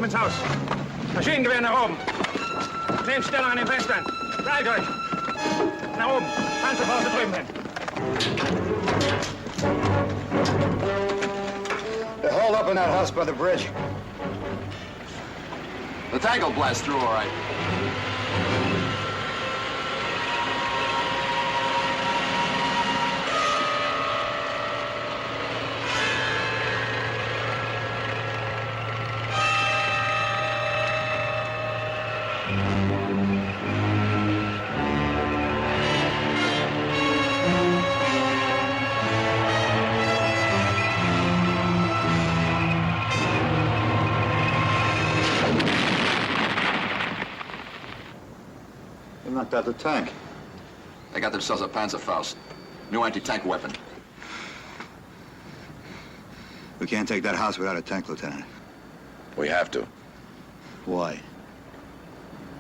ihm ins Haus. Maschinengewehr nach oben. Nehmt Stellung an den Fenstern. Beeilt euch. Nach oben. Panzerfaust drüben hin. They're holed up in that house by the bridge. The tank will blast through, all right. They knocked out the tank. They got themselves a Panzerfaust. New anti-tank weapon. We can't take that house without a tank, Lieutenant. We have to. Why?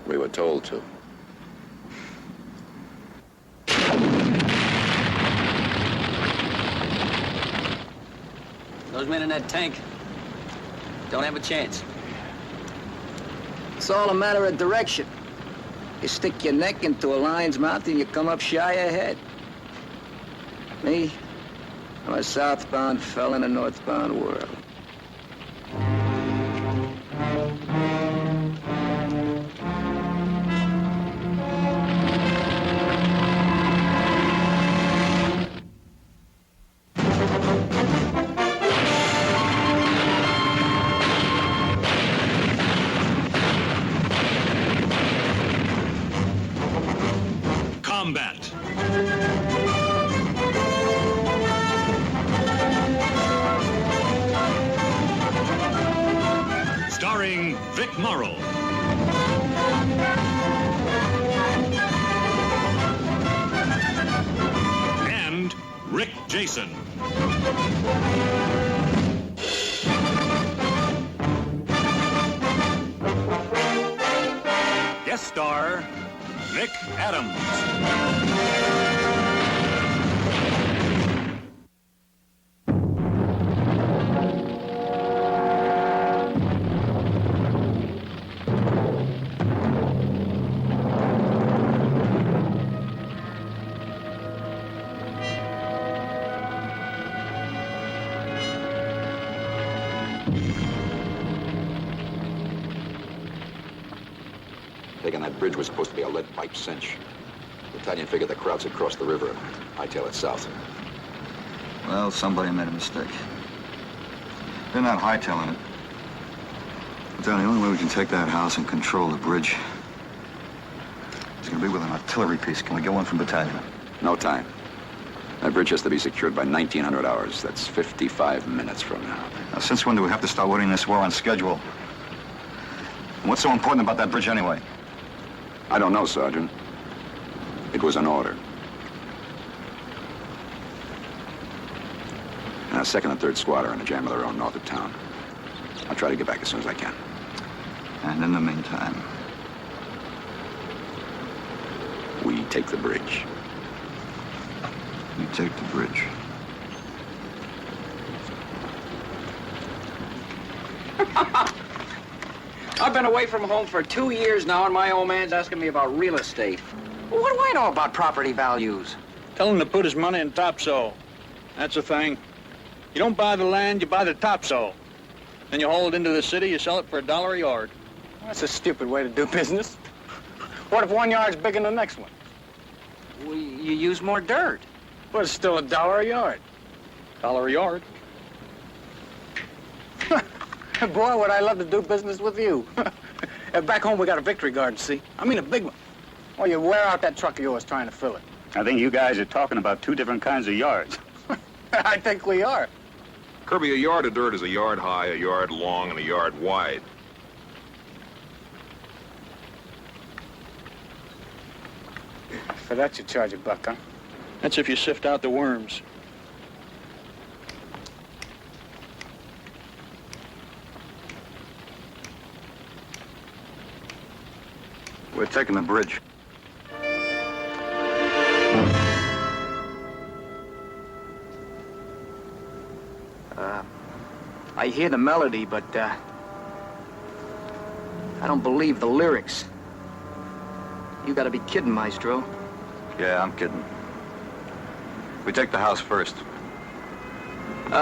We were told to. Those men in that tank don't have a chance. It's all a matter of direction. You stick your neck into a lion's mouth and you come up shy ahead. Me, I'm a southbound fella in a northbound world. Combat. Starring Vic Morrow. And Rick Jason. Guest star, Nick Adams. Taking that bridge was supposed to be a lead pipe cinch. The battalion figured the crowds had crossed the river. Hightail it south. Well, somebody made a mistake. They're not hightailing it. But then the only way we can take that house and control the bridge is going to be with an artillery piece. Can we get one from battalion? No time. That bridge has to be secured by 1900 hours. That's 55 minutes from now. Now, since when do we have to start winning this war on schedule? And what's so important about that bridge anyway? I don't know, Sergeant. It was an order. Now, 2nd and 3rd Squad are in a jam of their own north of town. I'll try to get back as soon as I can. And in the meantime, we take the bridge. you take the bridge. I've been away from home for 2 years now, and my old man's asking me about real estate. Well, what do I know about property values? Tell him to put his money in topsoil. That's the thing. You don't buy the land, you buy the topsoil. Then you haul it into the city, you sell it for $1 a yard. That's a stupid way to do business. What if one yard's bigger than the next one? Well, you use more dirt. But it's still $1 a yard. $1 a yard. Boy, would I love to do business with you. Back home, we got a victory garden, see? I mean, a big one. Well, you wear out that truck of yours trying to fill it. I think you guys are talking about two different kinds of yards. I think we are. Kirby, a yard of dirt is a yard high, a yard long, and a yard wide. For that, you charge $1, huh? That's if you sift out the worms. We're taking the bridge. I hear the melody, but I don't believe the lyrics. You gotta be kidding, Maestro. Yeah, I'm kidding. We take the house first.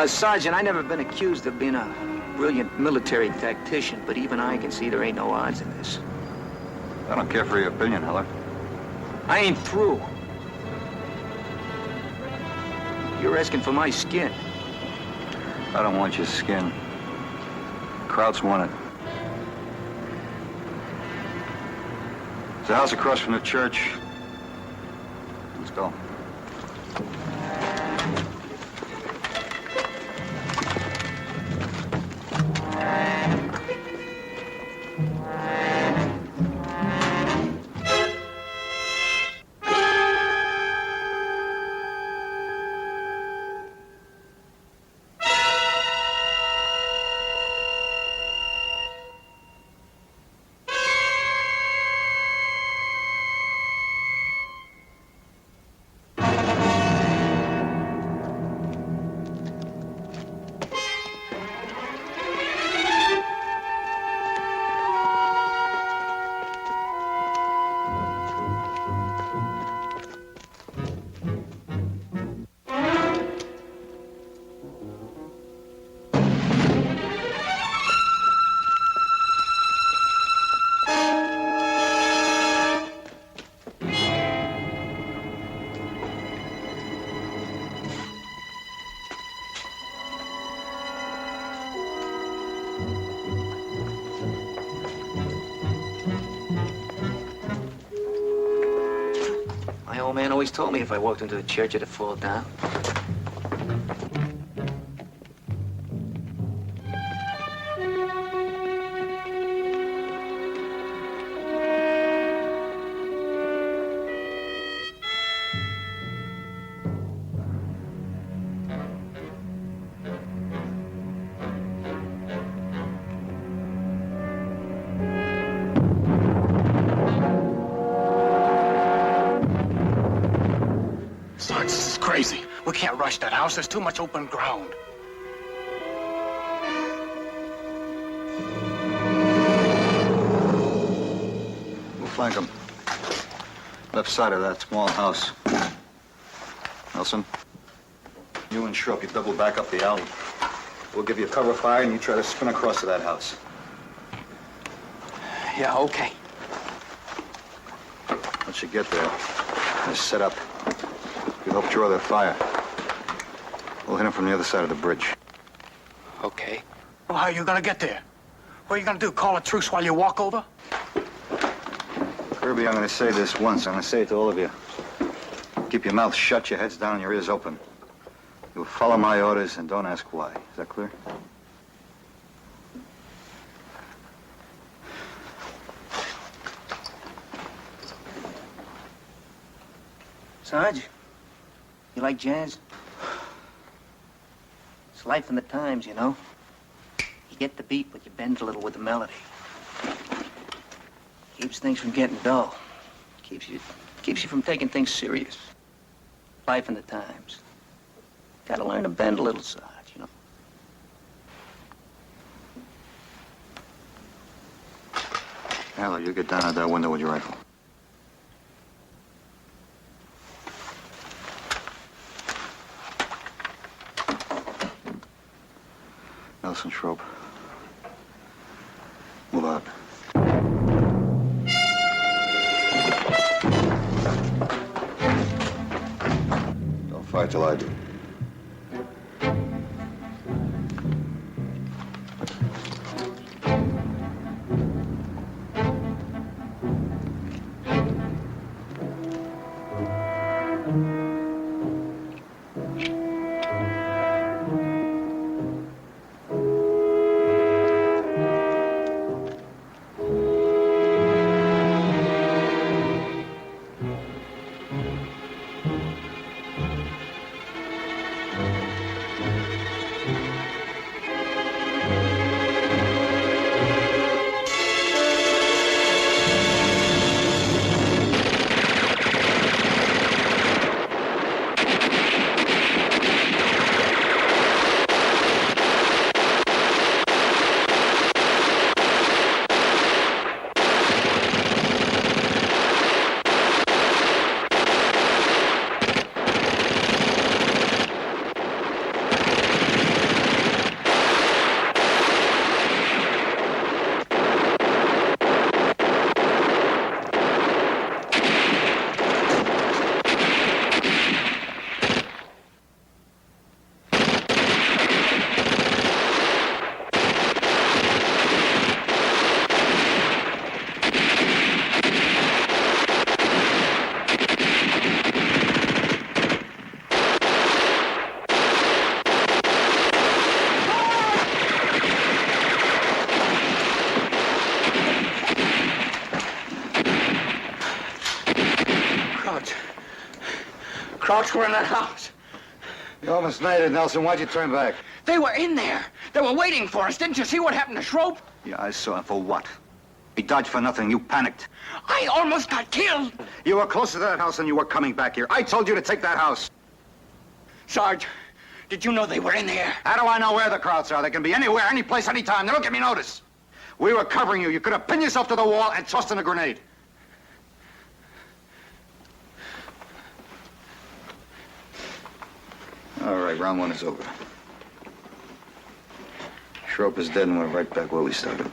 Sergeant, I never been accused of being a brilliant military tactician, but even I can see there ain't no odds in this. I don't care for your opinion, Heller. I ain't through. You're asking for my skin. I don't want your skin. Krauts want it. There's a house across from the church. Let's go. My old man always told me if I walked into the church, it'd fall down. Sarge, this is crazy. We can't rush that house. There's too much open ground. We'll flank them. Left side of that small house. Nelson, you and Schrupp, you double back up the alley. We'll give you cover fire and you try to spin across to that house. Yeah, okay. Once you get there, just set up. You help draw their fire. We'll hit them from the other side of the bridge. Okay. Well, how are you gonna get there? What are you gonna do, call a truce while you walk over? Kirby, I'm gonna say this once. I'm gonna say it to all of you. Keep your mouth shut, your heads down, and your ears open. You'll follow my orders and don't ask why. Is that clear? Sarge, you like jazz? It's life in the times, you know. You get the beat, but you bend a little with the melody. Keeps things from getting dull. Keeps you from taking things serious. Life in the times. Gotta learn to bend a little, Sarge, you know. Hello, you get down out that window with your rifle. Nelson, Schroep. Move out. Don't fire till I do. Krauts were in that house. You almost made it, Nelson. Why'd you turn back? They were in there. They were waiting for us. Didn't you see what happened to Schroep? Yeah, I saw him. For what? He dodged for nothing. You panicked. I almost got killed. You were closer to that house than you were coming back here. I told you to take that house. Sarge, did you know they were in here? How do I know where the Krauts are? They can be anywhere, any place, anytime. They don't give me notice. We were covering you. You could have pinned yourself to the wall and tossed in a grenade. All right, round one is over. Schroep is dead and we're right back where we started.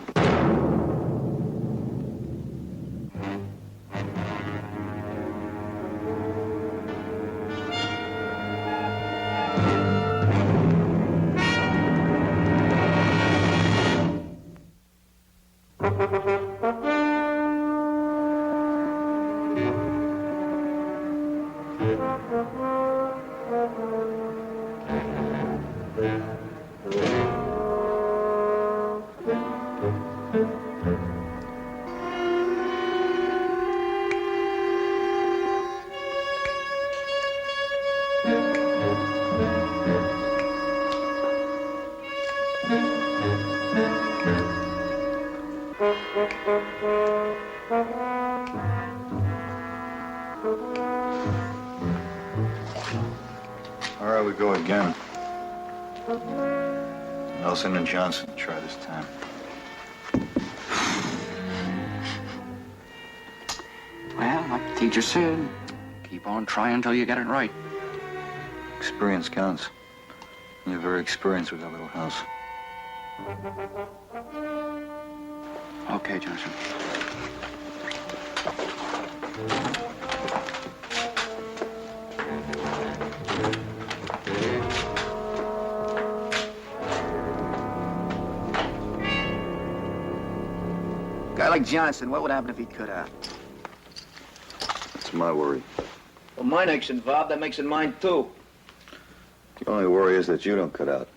All right, we go again. Nelson and Johnson try this time. Well, like the teacher said, keep on trying until you get it right. Experience counts. You're very experienced with that little house. Okay, Johnson. A guy like Johnson, what would happen if he cut out? That's my worry. Well, my neck's involved. That makes it mine, too. The only worry is that you don't cut out.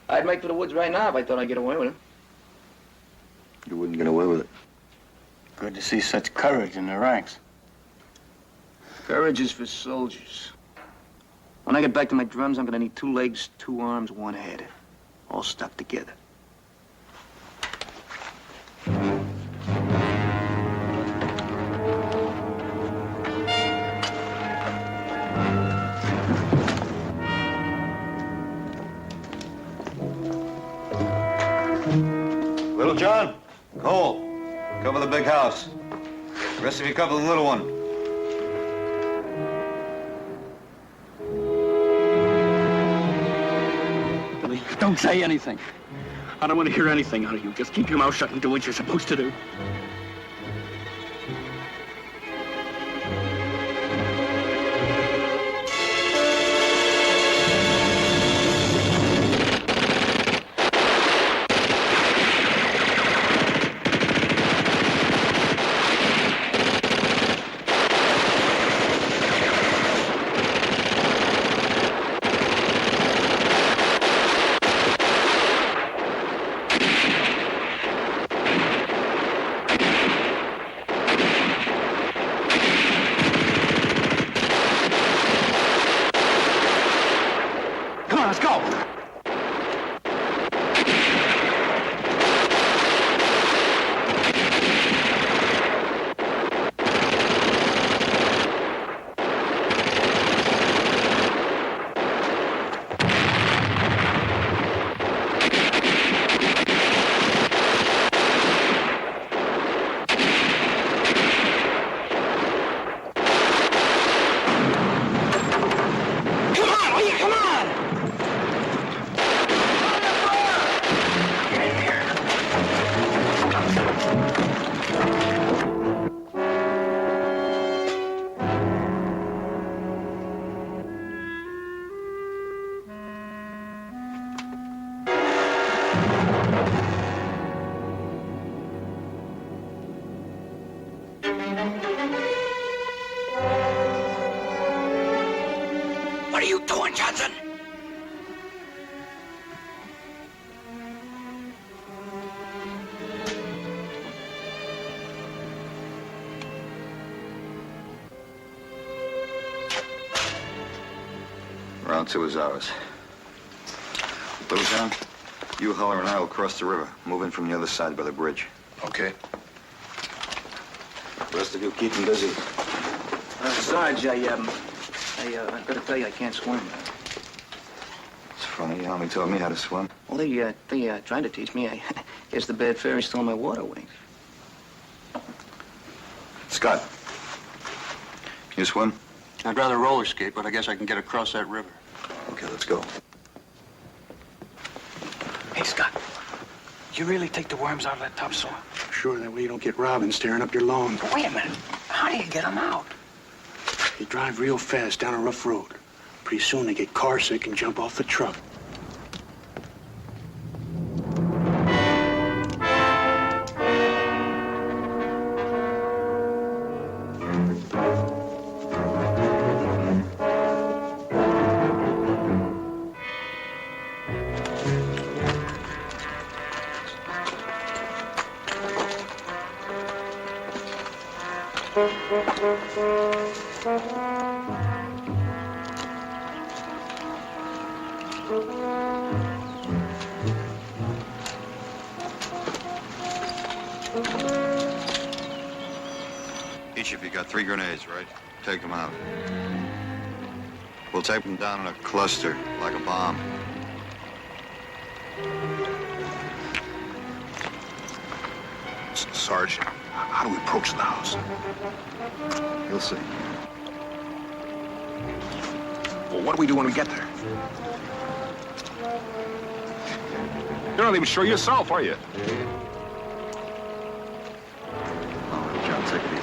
I'd make for the woods right now if I thought I'd get away with it. You wouldn't get away with it. Good to see such courage in the ranks. Courage is for soldiers. When I get back to my drums, I'm gonna need 2 legs, 2 arms, 1 head. All stuck together. Little John, Cole, cover the big house. The rest of you cover the little one. Billy, don't say anything. I don't want to hear anything out of you. Just keep your mouth shut and do what you're supposed to do. What are you doing, Johnson? Round 2 is ours. Little John, you, Holler, and I will cross the river. Move in from the other side by the bridge. Okay. The rest of you keep them busy. Sarge, I gotta tell you, I can't swim. It's funny, you only taught me how to swim. Well, they tried to teach me. I guess the bad fairy stole my water wings. Scott, can you swim? I'd rather roller skate, but I guess I can get across that river. Okay, let's go. Hey, Scott. You really take the worms out of that topsoil? Sure, that way you don't get robins tearing up your lawn. But wait a minute. How do you get them out? They drive real fast down a rough road. Pretty soon they get car sick and jump off the truck. Each of you got 3 grenades, right? Take them out. We'll tape them down in a cluster, like a bomb. Sarge, how do we approach the house? You'll see. Well, what do we do when we get there? You're not even sure yourself, are you? All right, John, take it easy.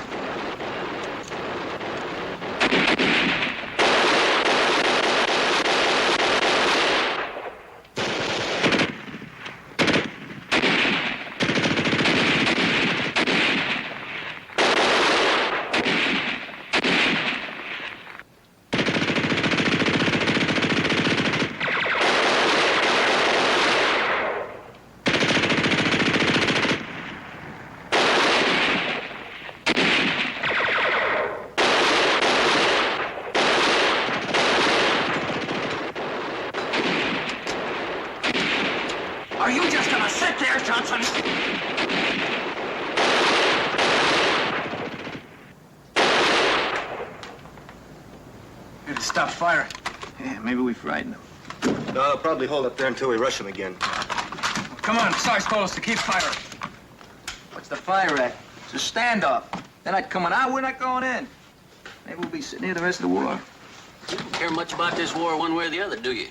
Are you just gonna sit there, Johnson? Better stop firing. Yeah, maybe we frightened them. No, I'll probably hold up there until we rush them again. Come on, Sarge told us to keep firing. What's the fire at? It's a standoff. They're not coming out, we're not going in. Maybe we'll be sitting here the rest of the war. You don't care much about this war one way or the other, do you?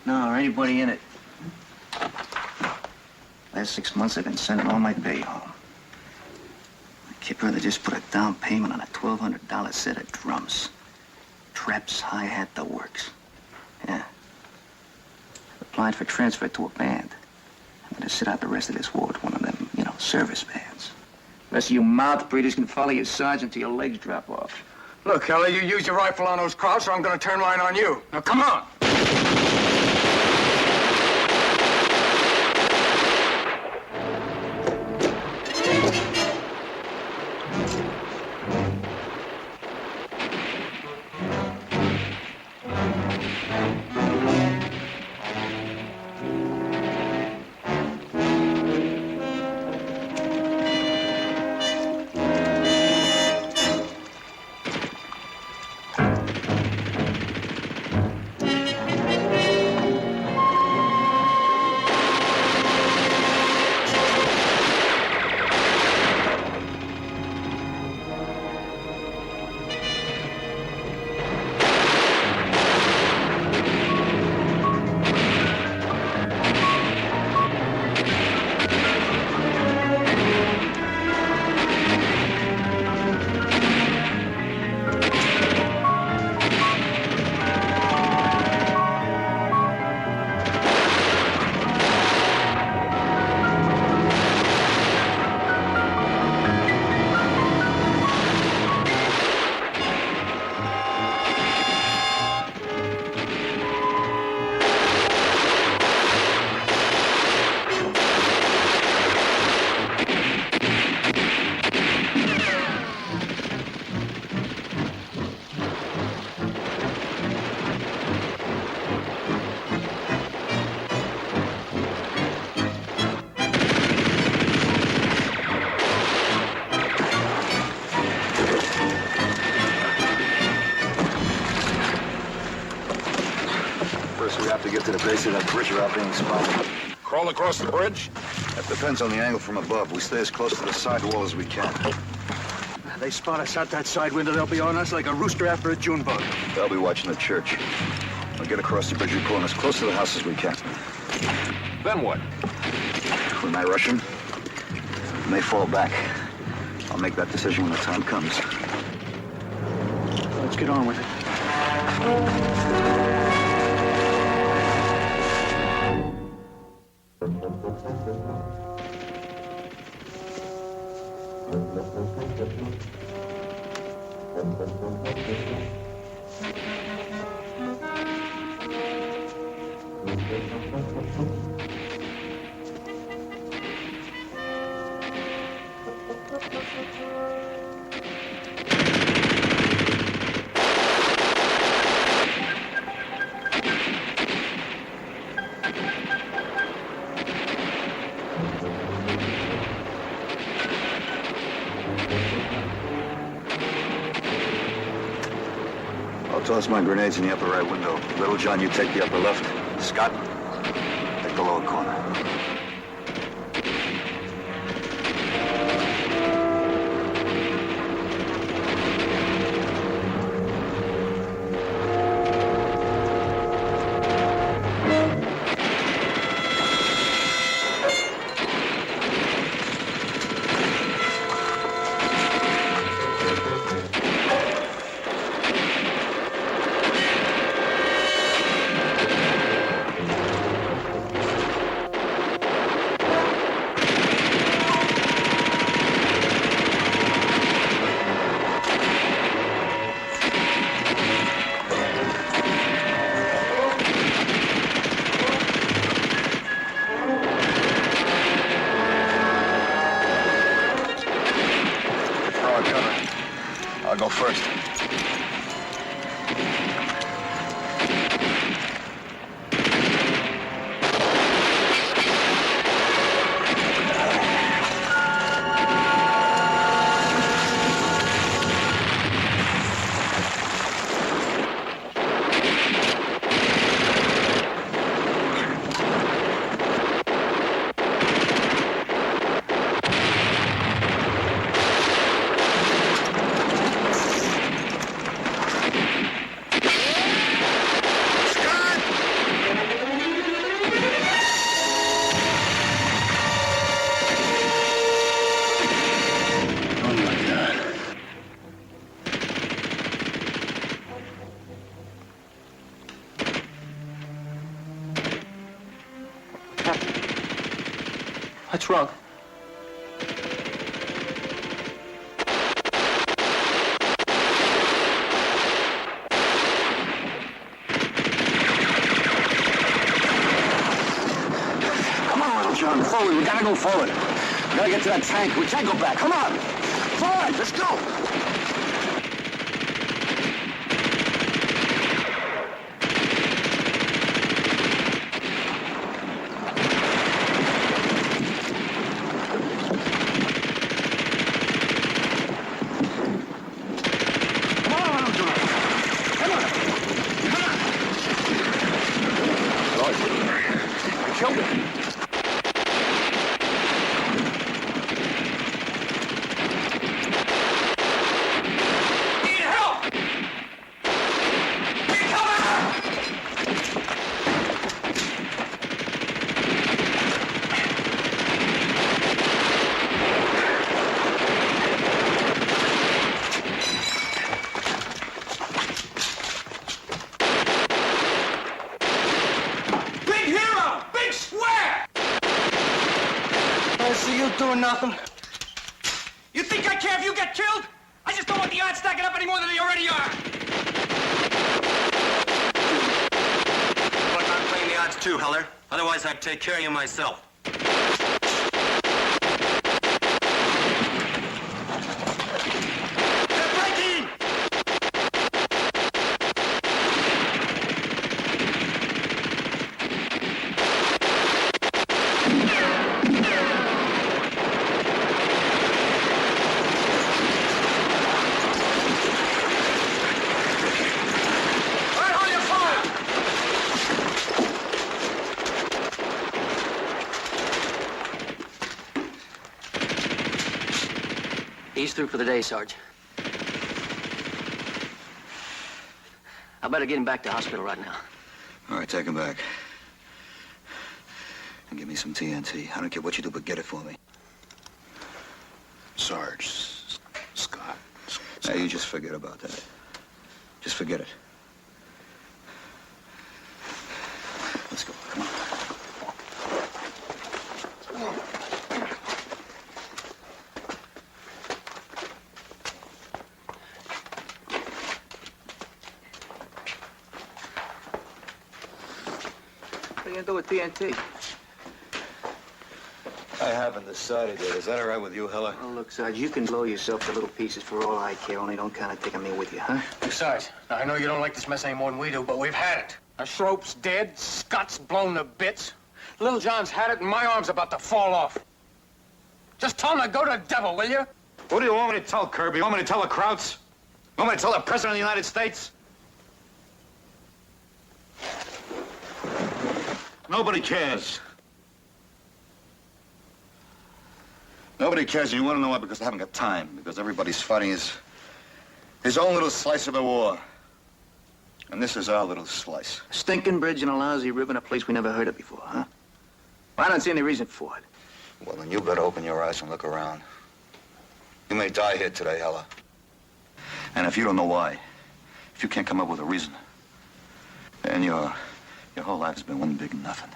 No, or anybody in it. Last 6 months, I've been sending all my pay home. My kid brother just put a down payment on a $1,200 set of drums. Traps, hi-hat, the works. Yeah. Applied for transfer to a band. I'm gonna sit out the rest of this war with one of them, service bands. The rest of you mouth breathers can follow your sergeant till your legs drop off. Look, Kelly, you use your rifle on those crowds, or I'm gonna turn mine on you. Now, come on! They say that bridge route being spotted. Crawl across the bridge? That depends on the angle from above. We stay as close to the side wall as we can. They spot us out that side window, they'll be on us like a rooster after a June bug. They'll be watching the church. We'll get across the bridge and pull as close to the house as we can. Then what? We might rush them. We may fall back. I'll make that decision when the time comes. Let's get on with it. I'll toss my grenades in the upper right window. Little John, you take the upper left. Scott, take the lower corner. I'll go first. What's wrong? Come on, little John, forward. We gotta go forward. We gotta get to that tank. We can't go back. Come on. Forward, let's go. Doing nothing. You think I care if you get killed? I just don't want the odds stacking up any more than they already are. Look, I'm playing the odds too, Heller. Otherwise, I'd take care of you myself. He's through for the day, Sarge. I better get him back to the hospital right now. All right, take him back. And give me some TNT. I don't care what you do, but get it for me. Sarge, Scott. Now, you just forget about that. Just forget it. Let's go. Come on. What are you gonna do with TNT? I haven't decided yet. Is that all right with you, Hella? Oh, look, Sarge, you can blow yourself to little pieces for all I care, only don't kind of take me with you, huh? Besides, now, I know you don't like this mess any more than we do, but we've had it. Schroep's dead, Scott's blown to bits. Little John's had it, and my arm's about to fall off. Just tell him to go to the devil, will you? What do you want me to tell Kirby? You want me to tell the Krauts? You want me to tell the President of the United States? Nobody cares. Nobody cares, and you want to know why? Because they haven't got time. Because everybody's fighting his own little slice of the war. And this is our little slice. A stinking bridge and a lousy river in a place we never heard of before, huh? Well, I don't see any reason for it. Well, then you better open your eyes and look around. You may die here today, Hella. And if you don't know why, if you can't come up with a reason, then your whole life has been one big nothing.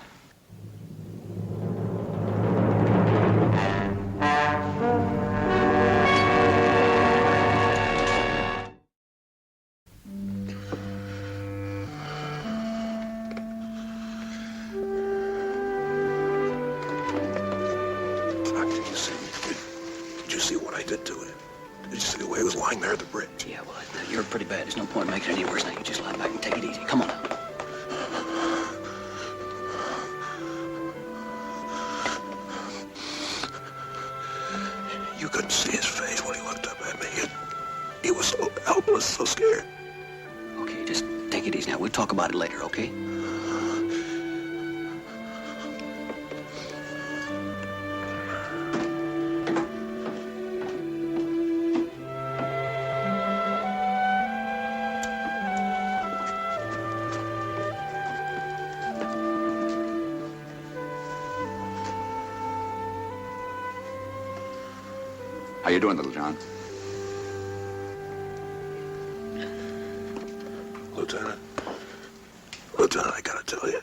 Did you see what I did to him? Did you see the way he was lying there at the bridge? Yeah, well, you're pretty bad. There's no point in making it any worse now. You just lie back and take it easy. Come on now. You couldn't see his face when he looked up at me. He was so helpless, so scared. Okay, just take it easy now. We'll talk about it later, okay? How you doing, little John? Lieutenant, I gotta tell you.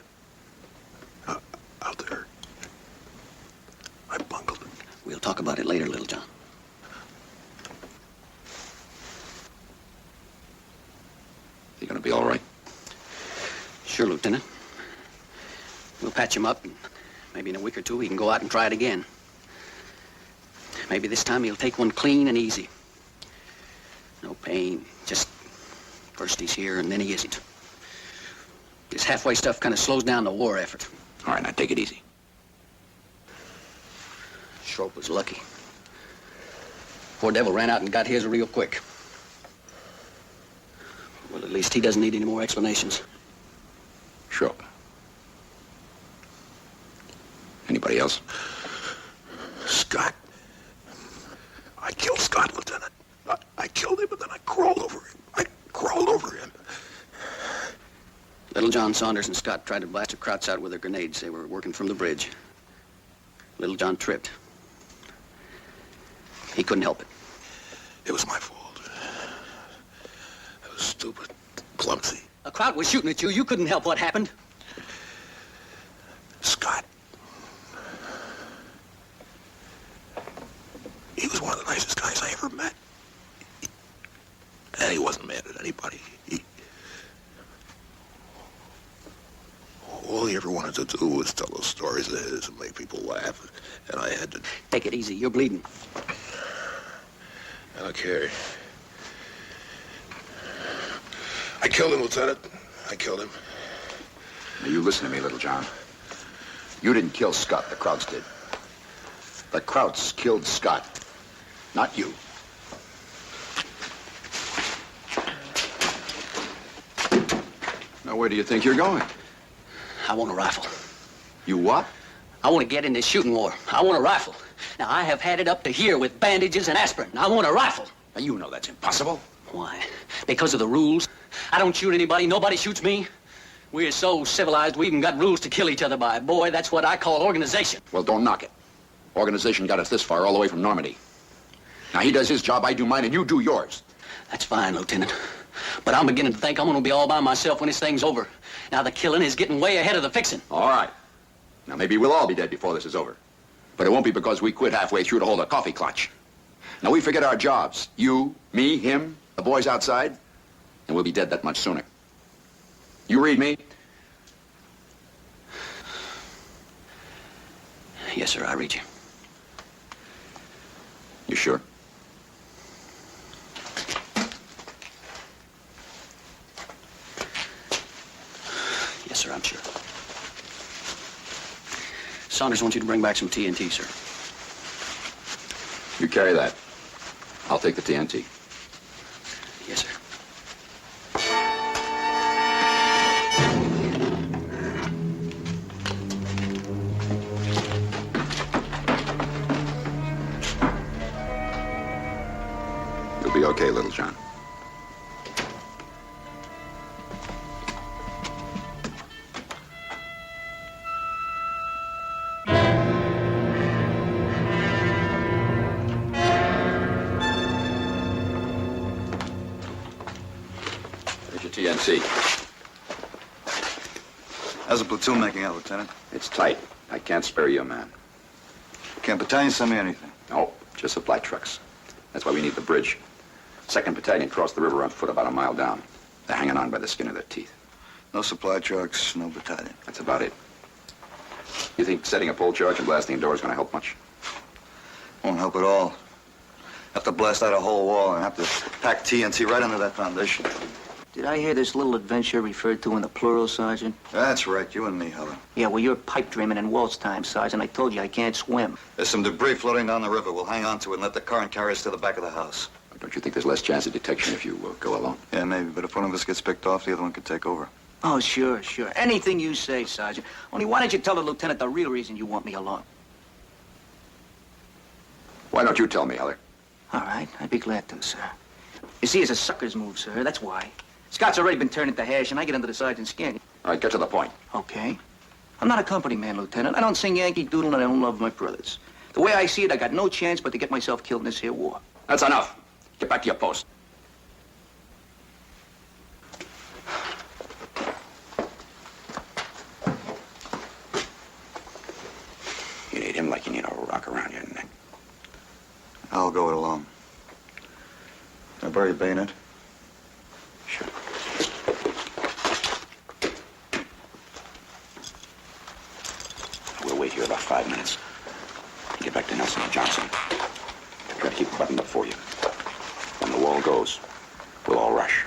Out there, I bungled it. We'll talk about it later, little John. You gonna be all right? Sure, Lieutenant. We'll patch him up, and maybe in a week or two he can go out and try it again. Maybe this time he'll take one clean and easy. No pain, just first he's here and then he isn't. This halfway stuff kind of slows down the war effort. All right, now take it easy. Schroep was lucky. Poor devil ran out and got his real quick. Well, at least he doesn't need any more explanations. Schroep. Anybody else? Scott. I killed Scott, Lieutenant. I killed him, and then I crawled over him. Little John Saunders and Scott tried to blast the Krauts out with their grenades. They were working from the bridge. Little John tripped. He couldn't help it. It was my fault. I was stupid, clumsy. A Kraut was shooting at you. You couldn't help what happened. Scott. He was one of the nicest guys I ever met. And he wasn't mad at anybody. All he ever wanted to do was tell those stories of his and make people laugh. And I had to... Take it easy. You're bleeding. I don't care. I killed him, Lieutenant. I killed him. Now, you listen to me, little John. You didn't kill Scott. The Krauts did. The Krauts killed Scott, not you. Now, where do you think you're going? I want a rifle. You what? I want to get in this shooting war. I want a rifle. Now, I have had it up to here with bandages and aspirin. I want a rifle. Now, you know that's impossible. Why? Because of the rules? I don't shoot anybody. Nobody shoots me. We're so civilized, we even got rules to kill each other by. Boy, that's what I call organization. Well, don't knock it. Organization got us this far, all the way from Normandy. Now, he does his job, I do mine, and you do yours. That's fine, Lieutenant. But I'm beginning to think I'm going to be all by myself when this thing's over. Now, the killing is getting way ahead of the fixing. All right. Now, maybe we'll all be dead before this is over. But it won't be because we quit halfway through to hold a coffee clutch. Now, we forget our jobs. You, me, him, the boys outside, and we'll be dead that much sooner. You read me? Yes, sir, I read you. You sure? Yes, sir, I'm sure. Saunders wants you to bring back some TNT, sir. You carry that. I'll take the TNT. Yes, sir. You'll be okay, Little John. TNC. How's the platoon making out, Lieutenant? It's tight. I can't spare you a man. Can't battalion send me anything? No, just supply trucks. That's why we need the bridge. 2nd Battalion crossed the river on foot about a mile down. They're hanging on by the skin of their teeth. No supply trucks, no battalion. That's about it. You think setting a pole charge and blasting a door is going to help much? Won't help at all. Have to blast out a whole wall and have to pack TNT right under that foundation. Did I hear this little adventure referred to in the plural, Sergeant? That's right, you and me, Helen. Yeah, well, you're pipe dreaming in waltz time, Sergeant. I told you I can't swim. There's some debris floating down the river. We'll hang on to it and let the current carry us to the back of the house. Don't you think there's less chance of detection if you go alone? Yeah, maybe, but if one of us gets picked off, the other one could take over. Oh, sure. Anything you say, Sergeant. Only why don't you tell the lieutenant the real reason you want me along? Why don't you tell me, Heller? All right, I'd be glad to, sir. You see, it's a sucker's move, sir. That's why. Scott's already been turned into hash, and I get under the sergeant's skin. All right, get to the point. Okay. I'm not a company man, Lieutenant. I don't sing Yankee Doodle, and I don't love my brothers. The way I see it, I got no chance but to get myself killed in this here war. That's enough. Get back to your post. You need him like you need a rock around your neck. I'll go it alone. Can I borrow your bayonet? Sure. We'll wait here about 5 minutes. Get back to Nelson and Johnson. Try to keep it buttoned up for you. When the wall goes, we'll all rush.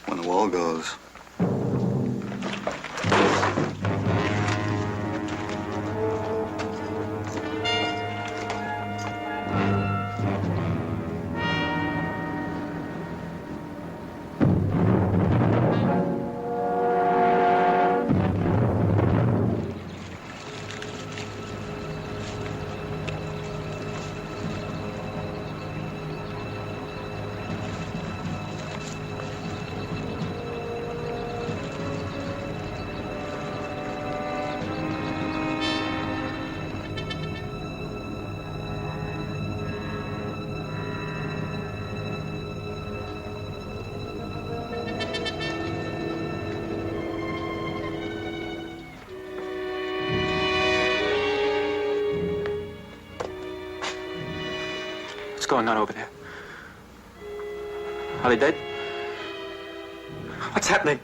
When the wall goes. What's going on over there? Are they dead? What's happening?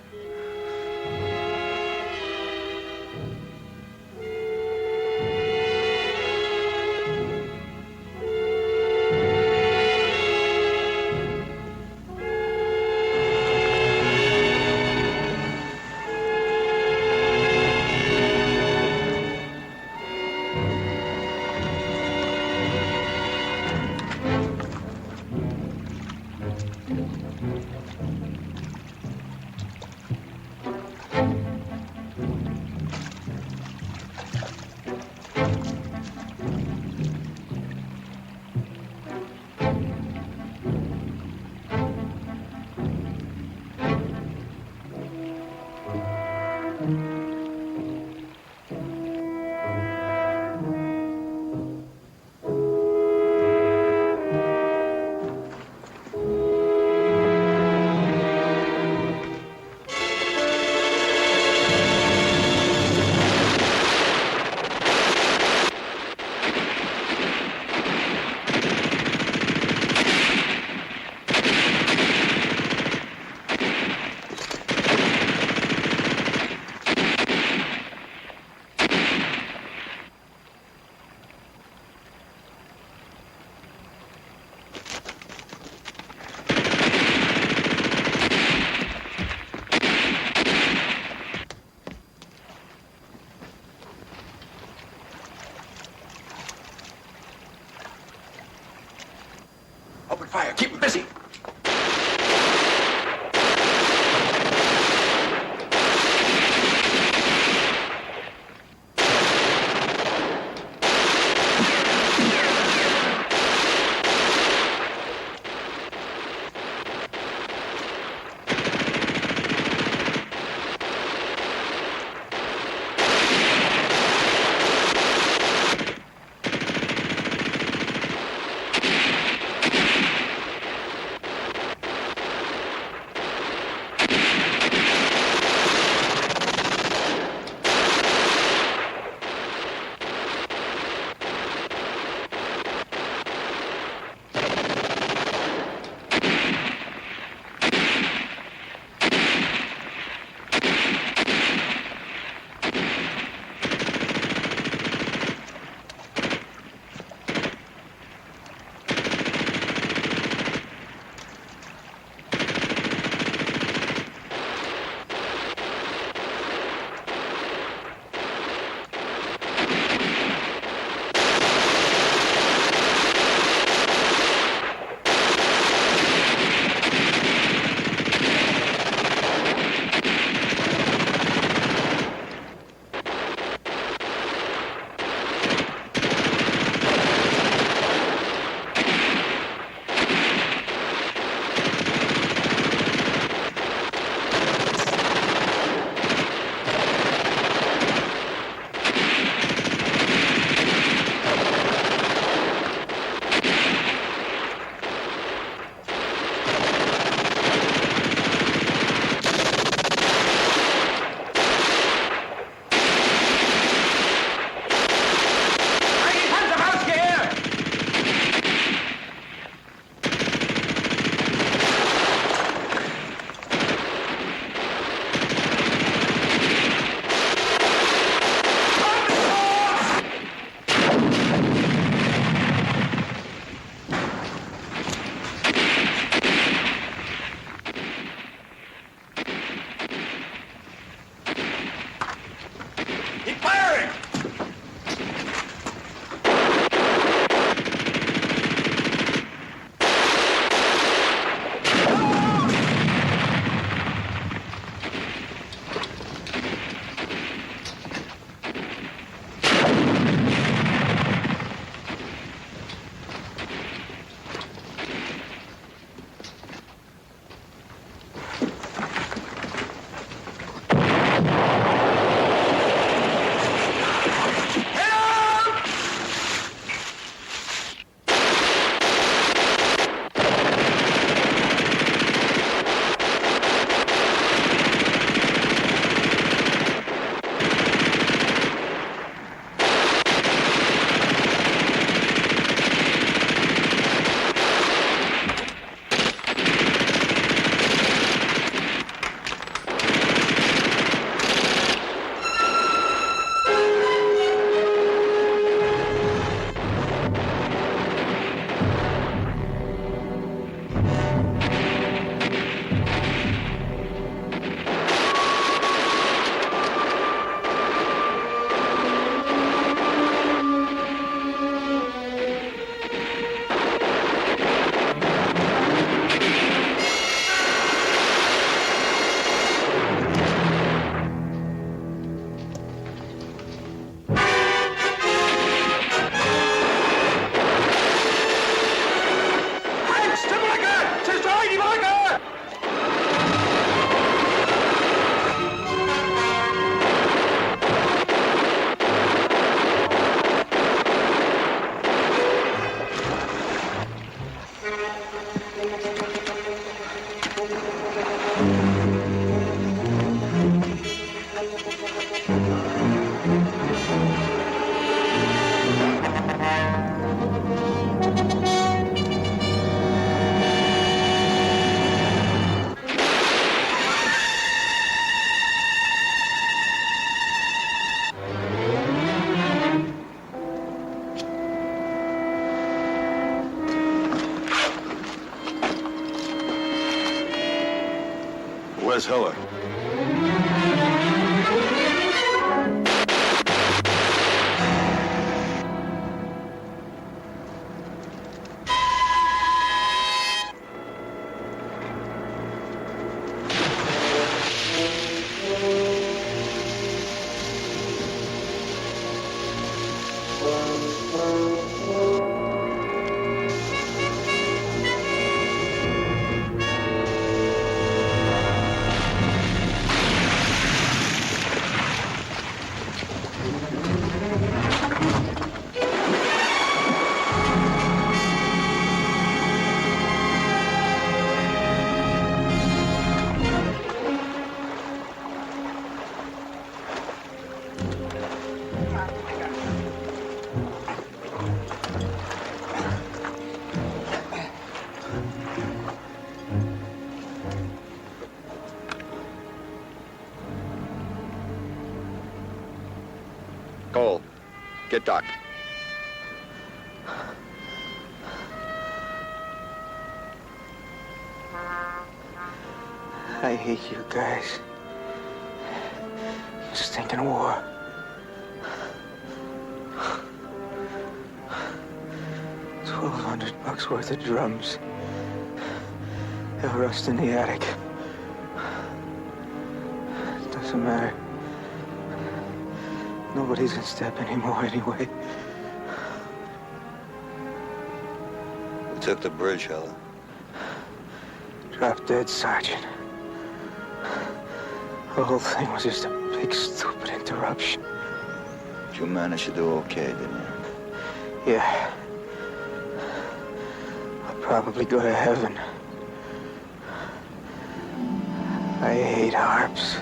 there. Keep 'em busy. Where's Heller? Get Doc. I hate you guys. You stinking war. $1,200 worth of drums. They'll rust in the attic. It doesn't matter. Nobody's in step anymore anyway. We took the Bridgehead. Drop dead, Sergeant. The whole thing was just a big, stupid interruption. But you managed to do okay, didn't you? Yeah. I'll probably go to heaven. I hate harps.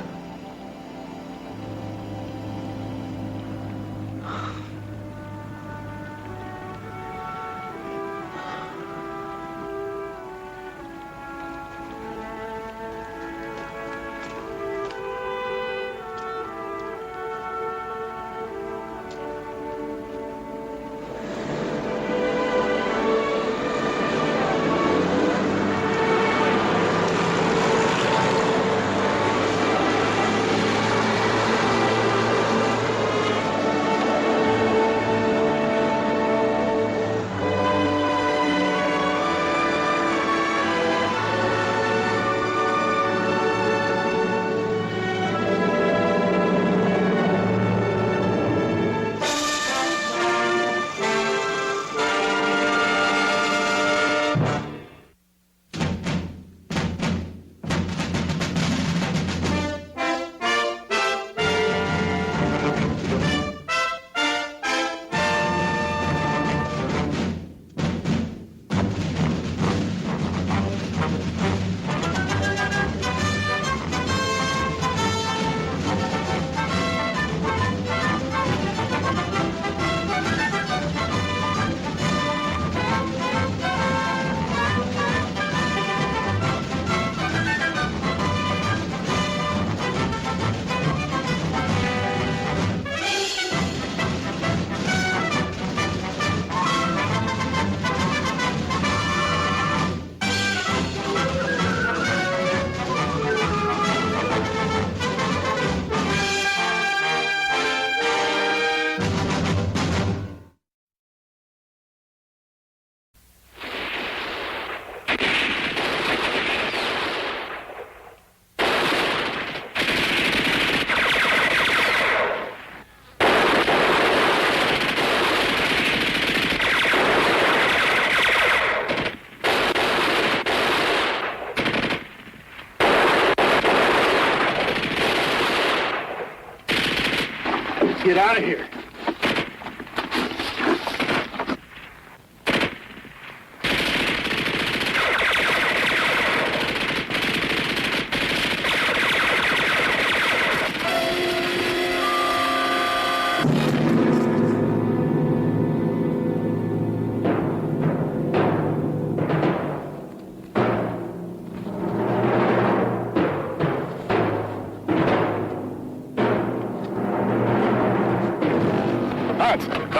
Get out of here.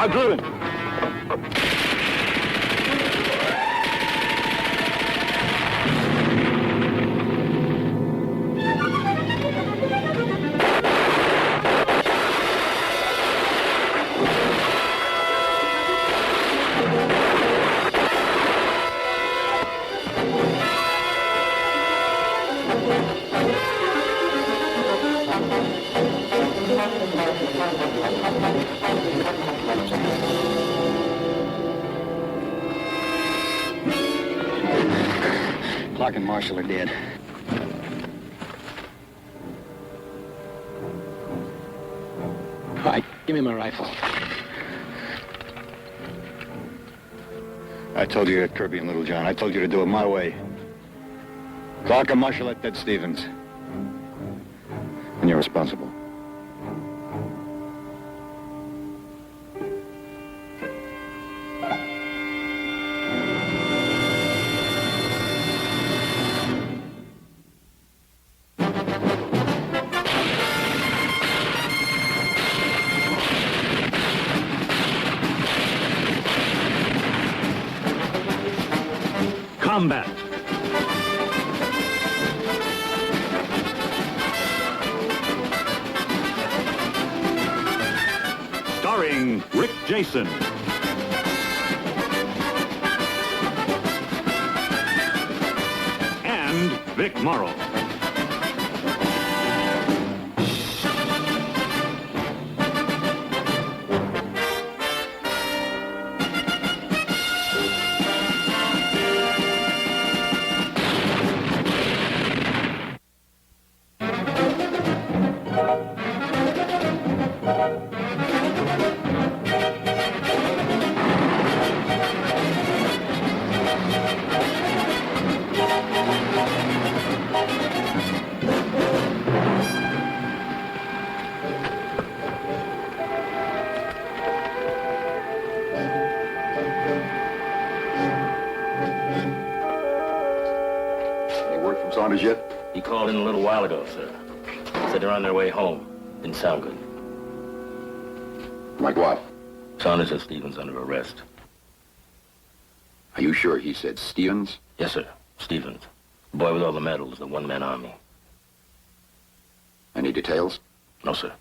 Start drilling. Clark and Marshall are dead. All right, give me my rifle. I told you at Kirby and Littlejohn. I told you to do it my way. Clark and Marshall at Ted Stevens. And you're responsible. Combat. Starring Rick Jason. And Vic Morrow. Saunders yet? He called in a little while ago, sir. Said they're on their way home. Didn't sound good. Like what? Saunders said Stevens under arrest. Are you sure he said Stevens? Yes, sir. Stevens. The boy with all the medals, the one-man army. Any details? No, sir.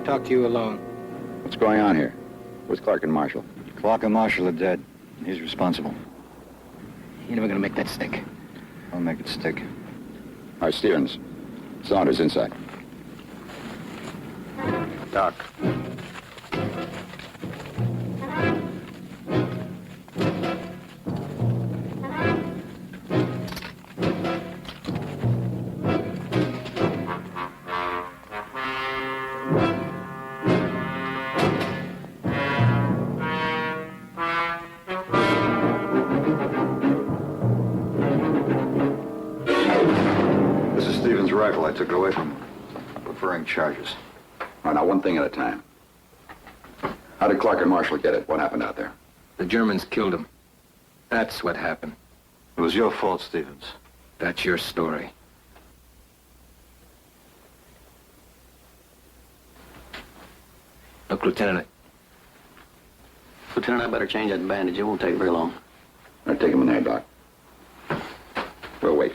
Talk to you alone. What's going on here? Where's Clark and Marshall? Clark and Marshall are dead. He's responsible. You're never gonna make that stick. I'll make it stick. All right, Stevens. Saunders inside. Doc. Rifle. I took it away from him. Preferring charges. All right, now one thing at a time. How did Clark and Marshall get it? What happened out there? The Germans killed him. That's what happened. It was your fault, Stevens. That's your story. Look, Lieutenant. Lieutenant, I better change that bandage. It won't take very long. All right, take him in there, Doc. We'll wait.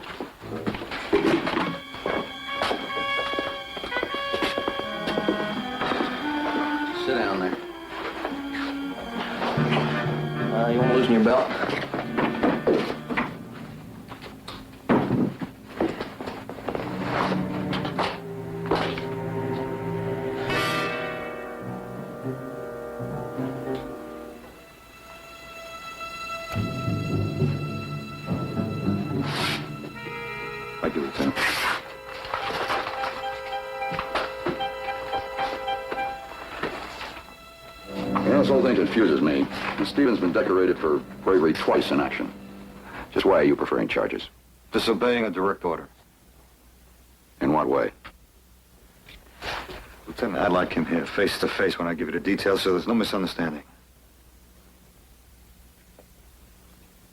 Sit down there. You want to loosen your belt? Thank you, Lieutenant. This whole thing confuses me. Stevens been decorated for bravery twice in action. Just why are you preferring charges? Disobeying a direct order. In what way? Lieutenant, I'd like him here, face to face, when I give you the details, so there's no misunderstanding.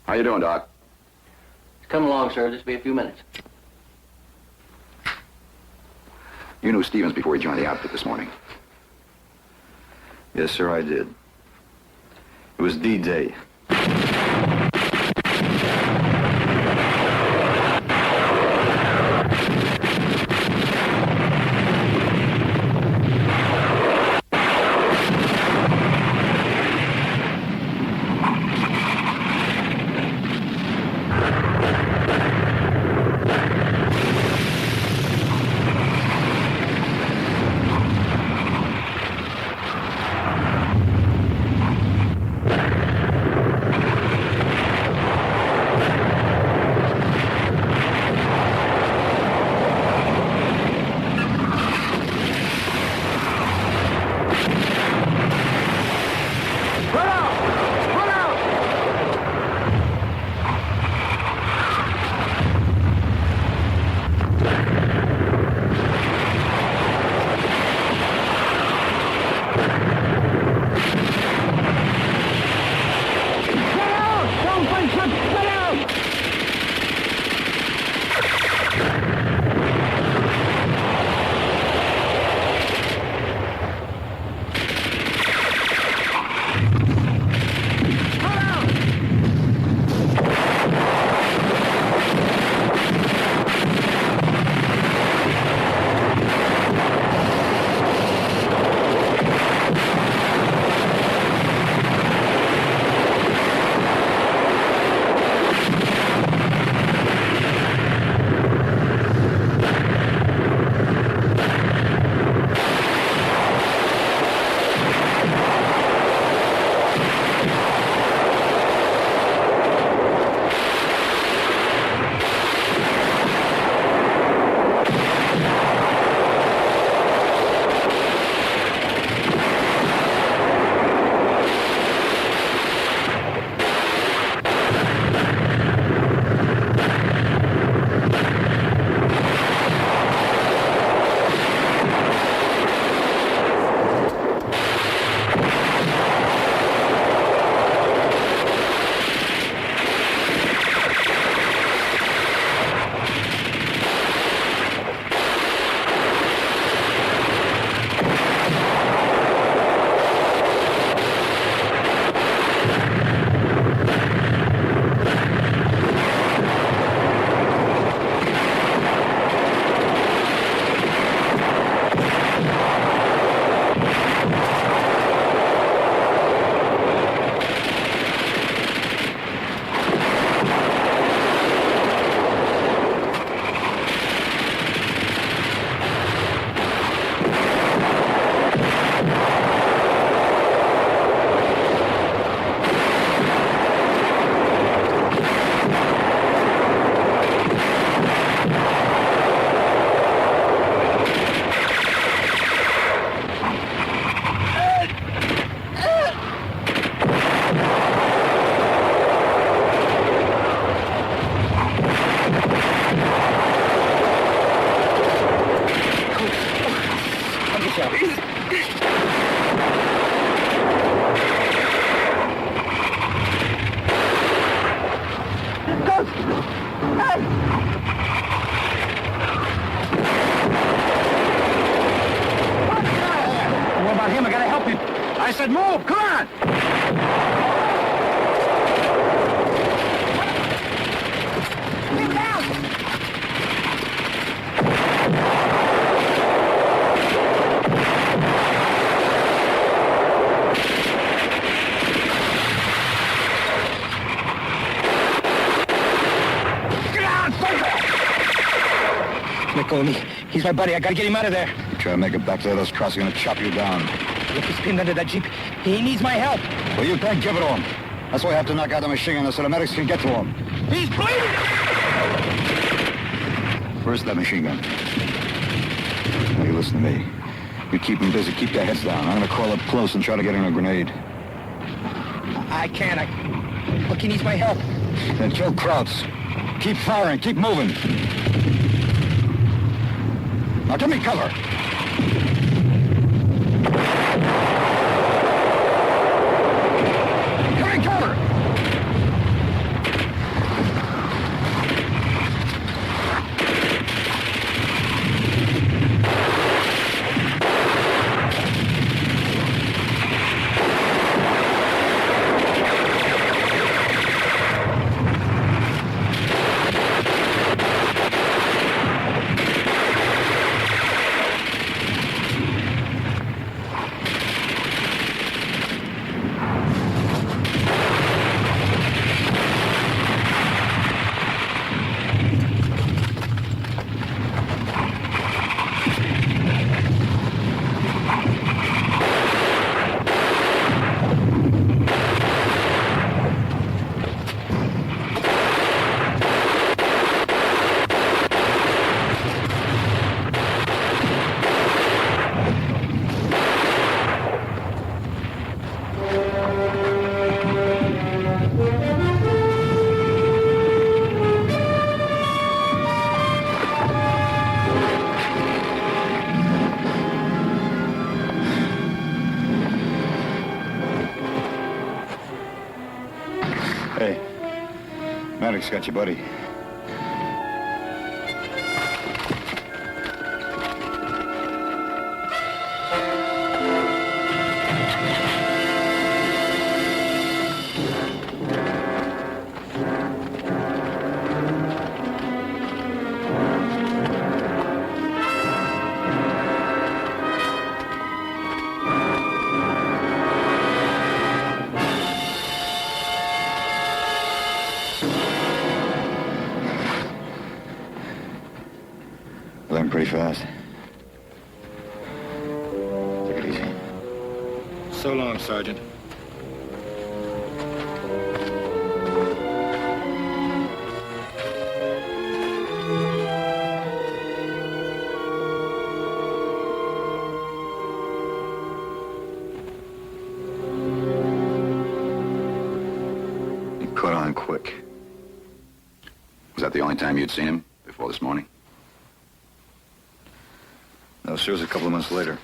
How you doing, Doc? Come along, sir. Just be a few minutes. You knew Stevens before he joined the outfit this morning. Yes, sir, I did. It was D-Day. yourself. What about him? I gotta help him. I said move, come on! He's my buddy. I gotta get him out of there. You try to make it back to those crossing, gonna chop you down. Look, he's pinned under that Jeep. He needs my help. Well, you can't give it to him. That's why we have to knock out the machine gun so the medics can get to him. He's bleeding! First, that machine gun. Now, you listen to me. You keep them busy. Keep their heads down. I'm gonna crawl up close and try to get in a grenade. I can't. Look, he needs my help. Then kill Krauts. Keep firing. Keep moving. Now, give me cover. Give me cover. Hey, Maddox got your buddy. Learned pretty fast. Take it easy. So long, Sergeant. He caught on quick. Was that the only time you'd seen him before this morning? No, sir, it was a couple of months later.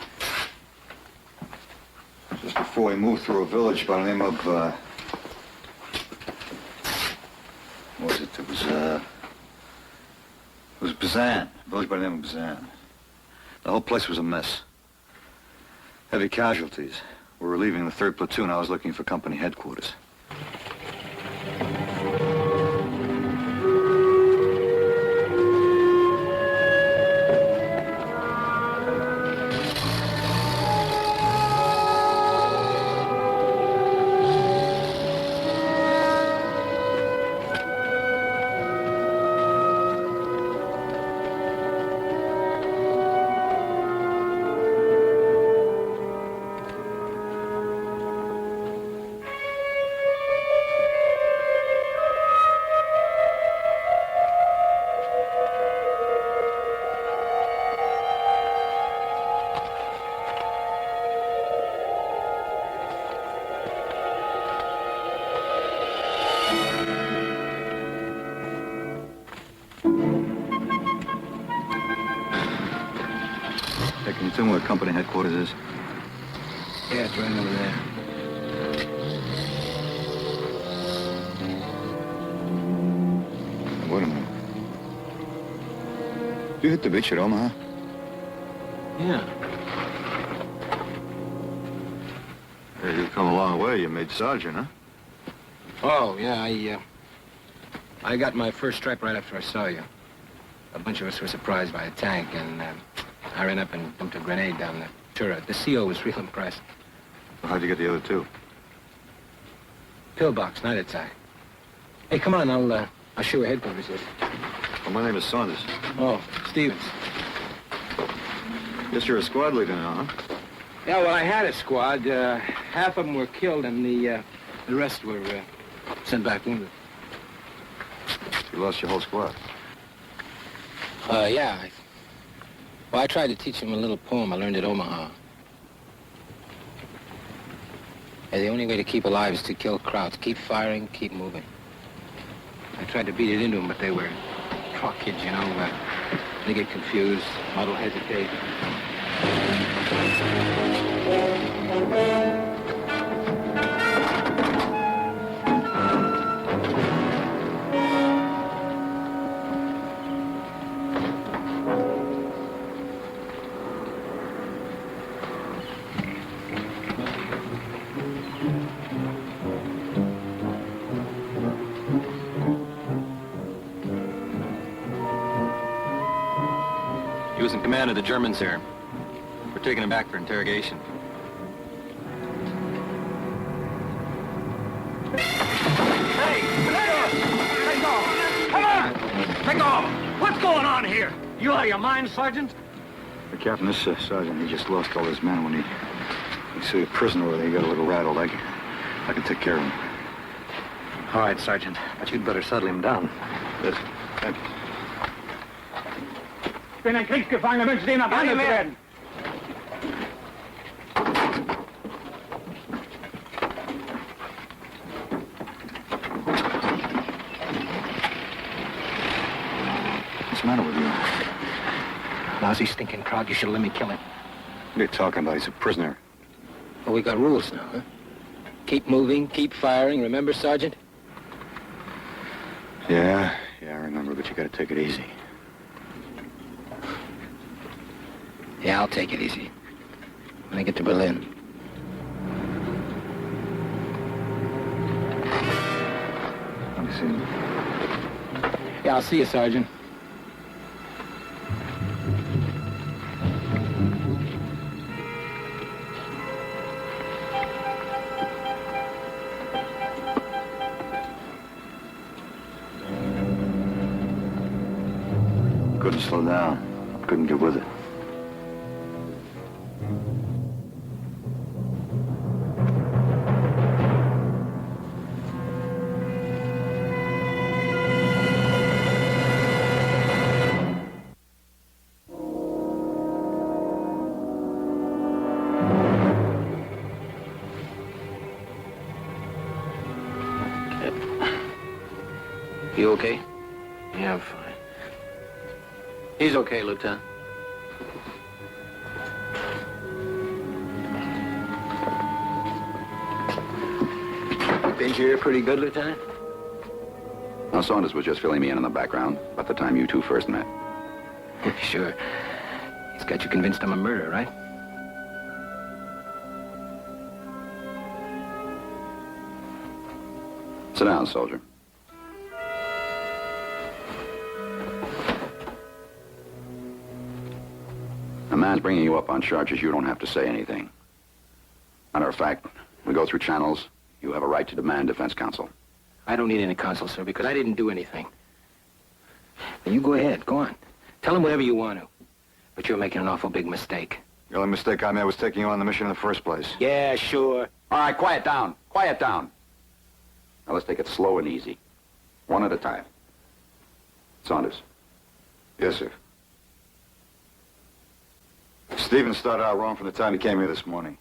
Just before we moved through a village by the name of, what was it? It was Bazan. A village by the name of Bazan. The whole place was a mess. Heavy casualties. We were leaving the 3rd platoon. I was looking for company headquarters. Hey, can you tell me where company headquarters is? Yeah, it's right over there. Wait a minute. You hit the beach at Omaha? Yeah. Hey, you've come a long way. You made sergeant, huh? Oh, yeah, I got my first stripe right after I saw you. A bunch of us were surprised by a tank, and I ran up and dumped a grenade down the turret. The CO was real impressed. Well, how'd you get the other two? Pillbox, night attack. Hey, come on, I'll show you where headquarters is. Well, my name is Saunders. Oh, Stevens. Guess you're a squad leader now, huh? Yeah, well, I had a squad. Half of them were killed, and the rest were sent back wounded. You lost your whole squad. Yeah. Well, I tried to teach him a little poem I learned at Omaha. And the only way to keep alive is to kill crowds. Keep firing, keep moving. I tried to beat it into them, but they were truck kids, you know. They get confused, muddle, hesitate. He was in command of the Germans here. We're taking him back for interrogation. Hey! Take off! Come on! Take off! What's going on here? You out of your mind, Sergeant? The captain, this sergeant, he just lost all his men when he see a prisoner over there. He got a little rattled. I can take care of him. All right, Sergeant. But you'd better settle him down. Yes. Thank you. Ich bin ein Kriegsgefangener, wünsche dir nach Hause zu werden. What's the matter with you? Lousy, stinking crowd. You should have let me kill him. What are you talking about? He's a prisoner. Well, we got rules now, huh? Keep moving, keep firing. Remember, Sergeant? Yeah, I remember, but you gotta take it easy. Yeah, I'll take it easy. When I get to Berlin. Let me see. Yeah, I'll see you, Sergeant. Couldn't slow down. Couldn't get with it. You okay? Yeah, I'm fine. He's okay, Lieutenant. Been here pretty good, Lieutenant? Now, Saunders was just filling me in on the background about the time you two first met. Sure. He's got you convinced I'm a murderer, right? Sit down, soldier. A man's bringing you up on charges. You don't have to say anything. Matter of fact, we go through channels. You have a right to demand defense counsel. I don't need any counsel, sir, because I didn't do anything. Now, you go ahead. Go on. Tell him whatever you want to. But you're making an awful big mistake. The only mistake I made was taking you on the mission in the first place. Yeah, sure. All right, quiet down. Quiet down. Now, let's take it slow and easy. One at a time. Saunders. Yes, sir. Stevens started out wrong from the time he came here this morning.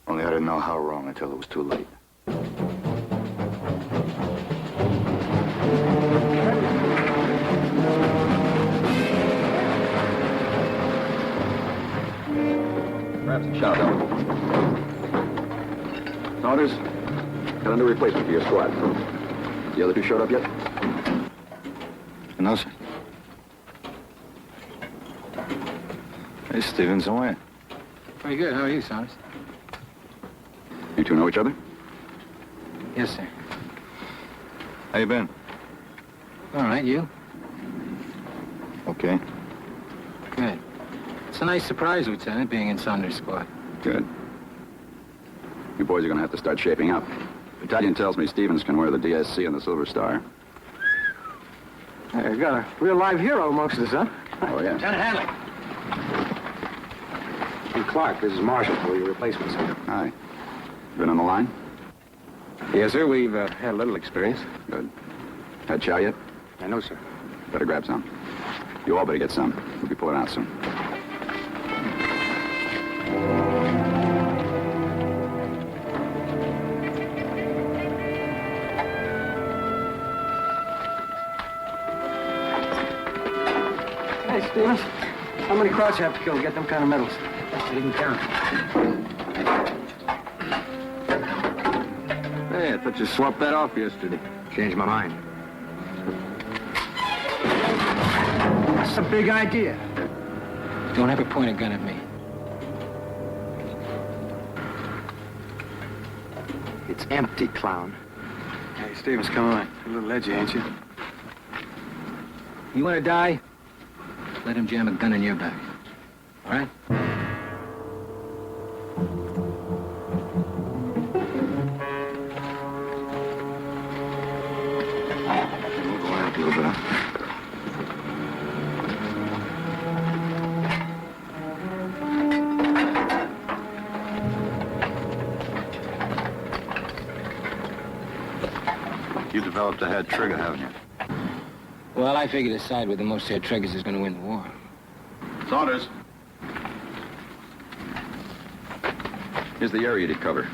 Only I didn't know how wrong until it was too late. Shut up. Saunders, got a new replacement for your squad. The other two showed up yet? No, sir. Hey, Stevens, how are you? Pretty good. How are you, Saunders? You two know each other? Yes, sir. How you been? All right, you? Okay. Good. It's a nice surprise, Lieutenant, being in Saunders' squad. Good. You boys are going to have to start shaping up. Battalion tells me Stevens can wear the DSC and the Silver Star. Hey, you got a real live hero amongst us, huh? Oh, yeah. Lieutenant Hanley. Hey, Clark, this is Marshall for your replacement, sir. Hi. Been on the line? Yes, sir. We've had a little experience. Good. Had chow yet? I know, sir. Better grab some. You all better get some. We'll be pulling out soon. Hey, Stevens. How many Krauts you have to kill to get them kind of medals? I didn't count. Hey, I thought you swapped that off yesterday. Changed my mind. That's a big idea. Don't ever point a gun at me. It's empty, clown. Hey, Stevens, come on. A little edgy, ain't you? You want to die? Let him jam a gun in your back. All right? Move around a little bit. You developed a head trigger, haven't you? Well, I figure the side with the most head triggers is going to win the war. Saunders. Here's the area to cover.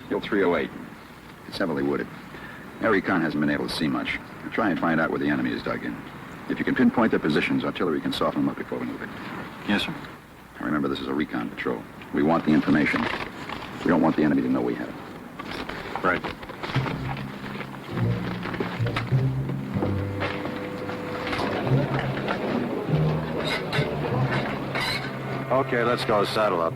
Hill 308. It's heavily wooded. Air recon hasn't been able to see much. We'll try and find out where the enemy is dug in. If you can pinpoint their positions, artillery can soften them up before we move it. Yes, sir. Now remember, this is a recon patrol. We want the information. We don't want the enemy to know we have it. Right. Okay, let's go. Saddle up.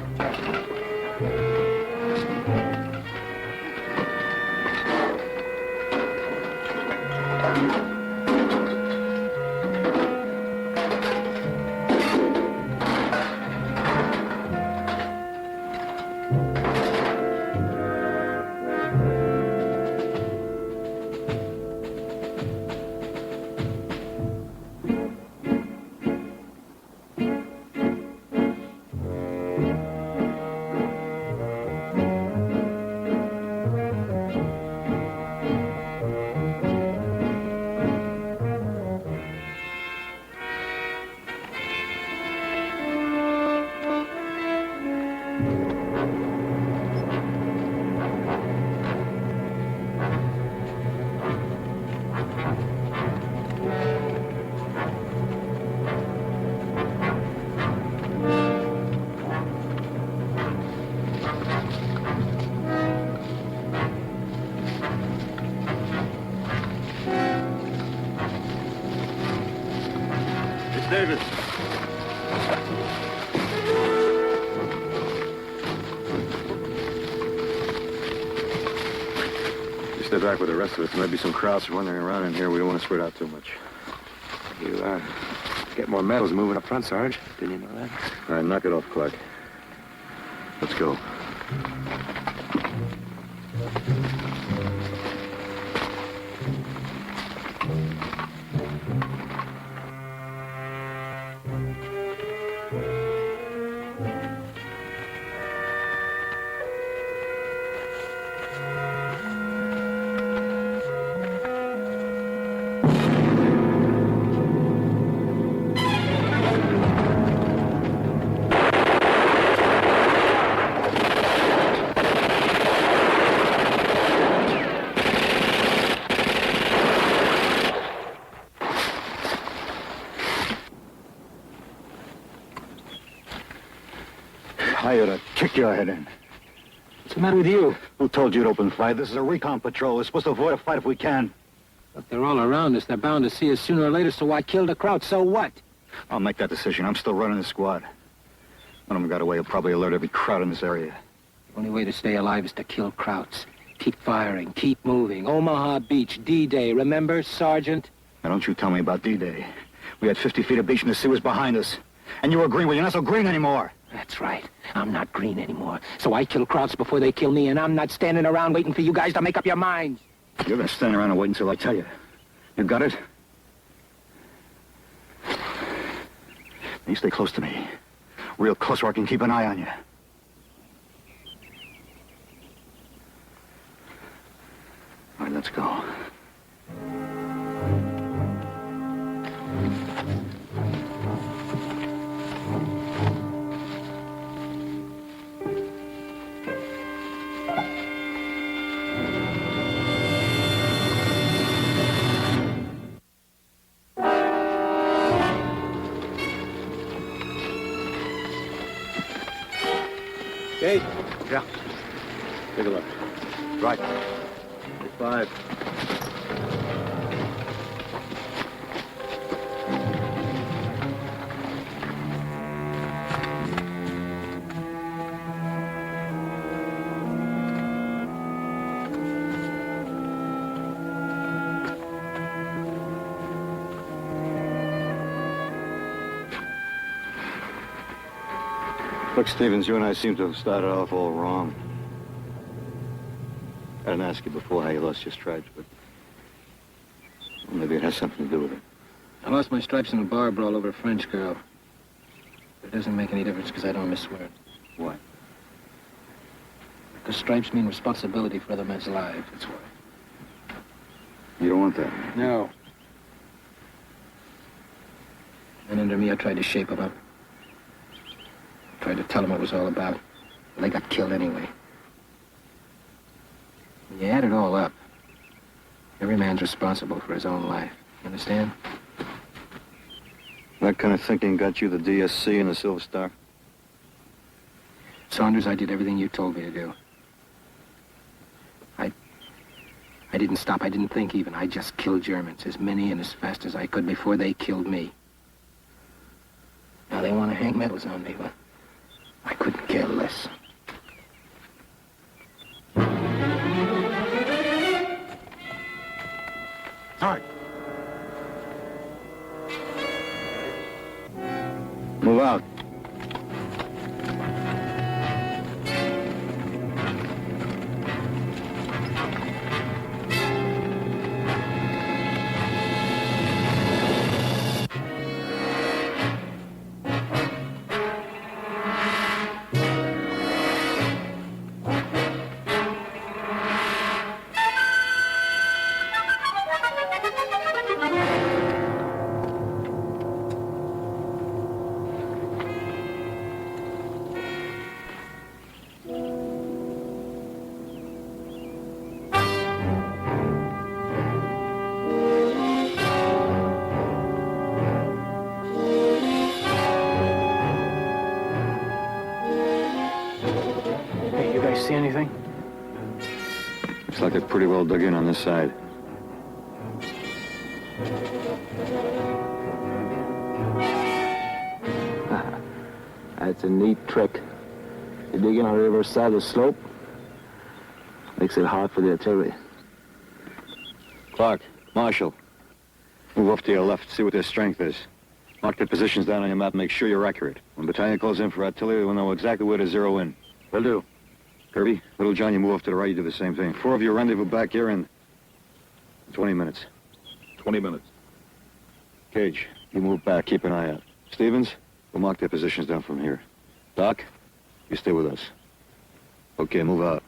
Davis. You stay back with the rest of us. There might be some Krauts wandering around in here. We don't want to spread out too much. You, get more medals moving up front, Sarge. Didn't you know that? All right, knock it off, Clark. Let's go. hire to kick your head in. What's the matter with you? Who told you to open fire? This is a recon patrol. We're supposed to avoid a fight if we can. Look, they're all around us. They're bound to see us sooner or later, so why kill the crowd? So what? I'll make that decision. I'm still running the squad. One of them got away. He'll probably alert every crowd in this area. The only way to stay alive is to kill Krauts. Keep firing, keep moving. Omaha Beach, D-Day. Remember, Sergeant? Now, don't you tell me about D-Day. We had 50 feet of beach and the sea was behind us. And you were green. Well, you're not so green anymore. That's right. I'm not green anymore. So I kill Krauts before they kill me, and I'm not standing around waiting for you guys to make up your minds. You're gonna stand around and wait until I tell you. You got it? You stay close to me. Real close where I can keep an eye on you. All right, let's go. Kate? Yeah. Take a look. Right. 5. Look, Stevens, you and I seem to have started off all wrong. I didn't ask you before how you lost your stripes, but well, maybe it has something to do with it. I lost my stripes in a bar brawl over a French girl. But it doesn't make any difference because I don't miss swear. Why? Because stripes mean responsibility for other men's lives, that's why. You don't want that? No. And under me, I tried to shape them up. Tried to tell them what it was all about. But they got killed anyway. When you add it all up, every man's responsible for his own life. You understand? That kind of thinking got you the DSC and the Silver Star? Saunders, I did everything you told me to do. I didn't stop. I didn't think even. I just killed Germans, as many and as fast as I could before they killed me. Now they want to hang medals on me, but I couldn't care less. All right. Move out. Hey, you guys see anything? Looks like they're pretty well dug in on this side. That's a neat trick. You dig in on the reverse side of the slope, makes it hard for the artillery. Clark, Marshall, move off to your left, see what their strength is. Mark their positions down on your map, make sure you're accurate. When battalion calls in for artillery, we'll know exactly where to zero in. Will do. Kirby, Little John, you move off to the right, you do the same thing. 4 of you rendezvous back here in 20 minutes. 20 minutes. Cage, you move back, keep an eye out. Stevens, we'll mark their positions down from here. Doc, you stay with us. Okay, move out.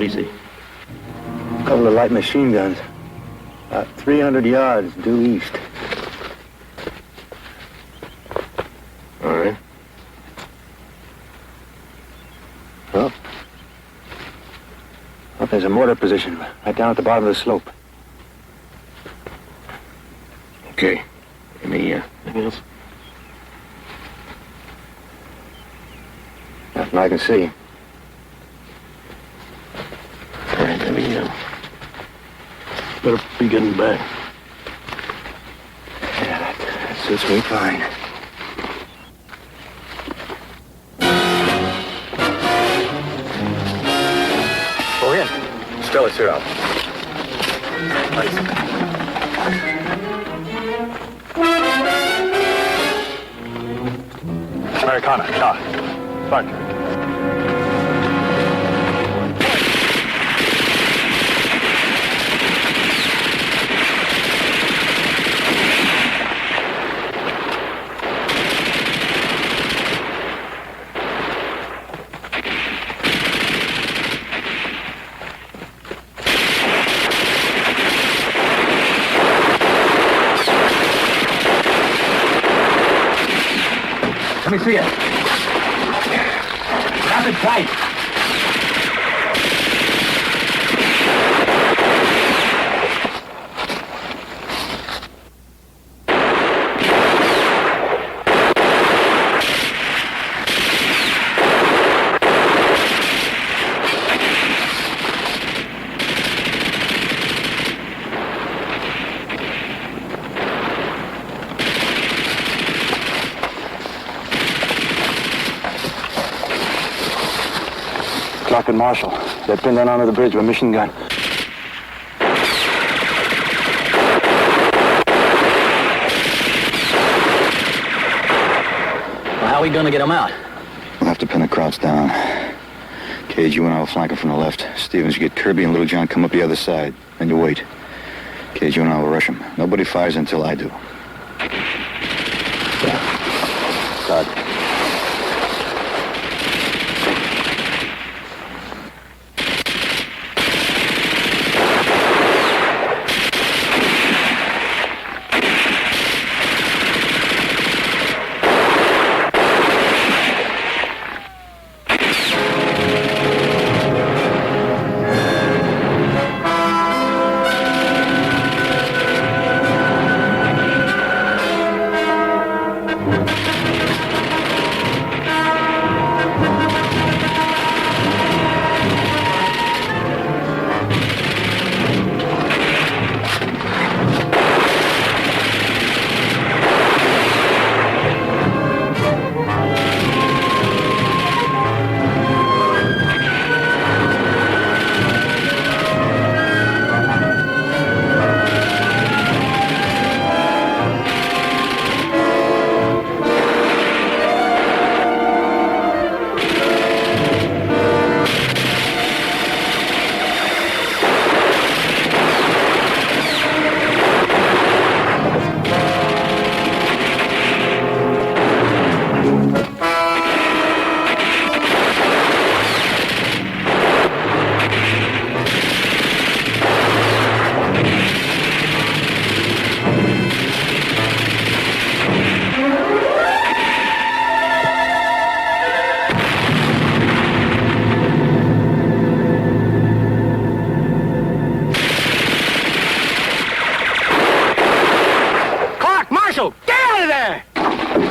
me see. A couple of light machine guns. About 300 yards due east. All right. Well, there's a mortar position right down at the bottom of the slope. Okay. Anything else? Nothing I can see. All right, let me, better be getting back. Yeah, that suits me fine. Go in. Stella, sit out. Nice. Americana, shot. Sergeant. Let me see it. Grab it tight. Clark and Marshall. They're pinned down onto the bridge with a machine gun. Well, how are we gonna get them out? We'll have to pin the Krauts down. Cage, you and I will flank them from the left. Stevens, you get Kirby and Little John come up the other side. Then you wait. Cage, you and I will rush them. Nobody fires until I do. Start.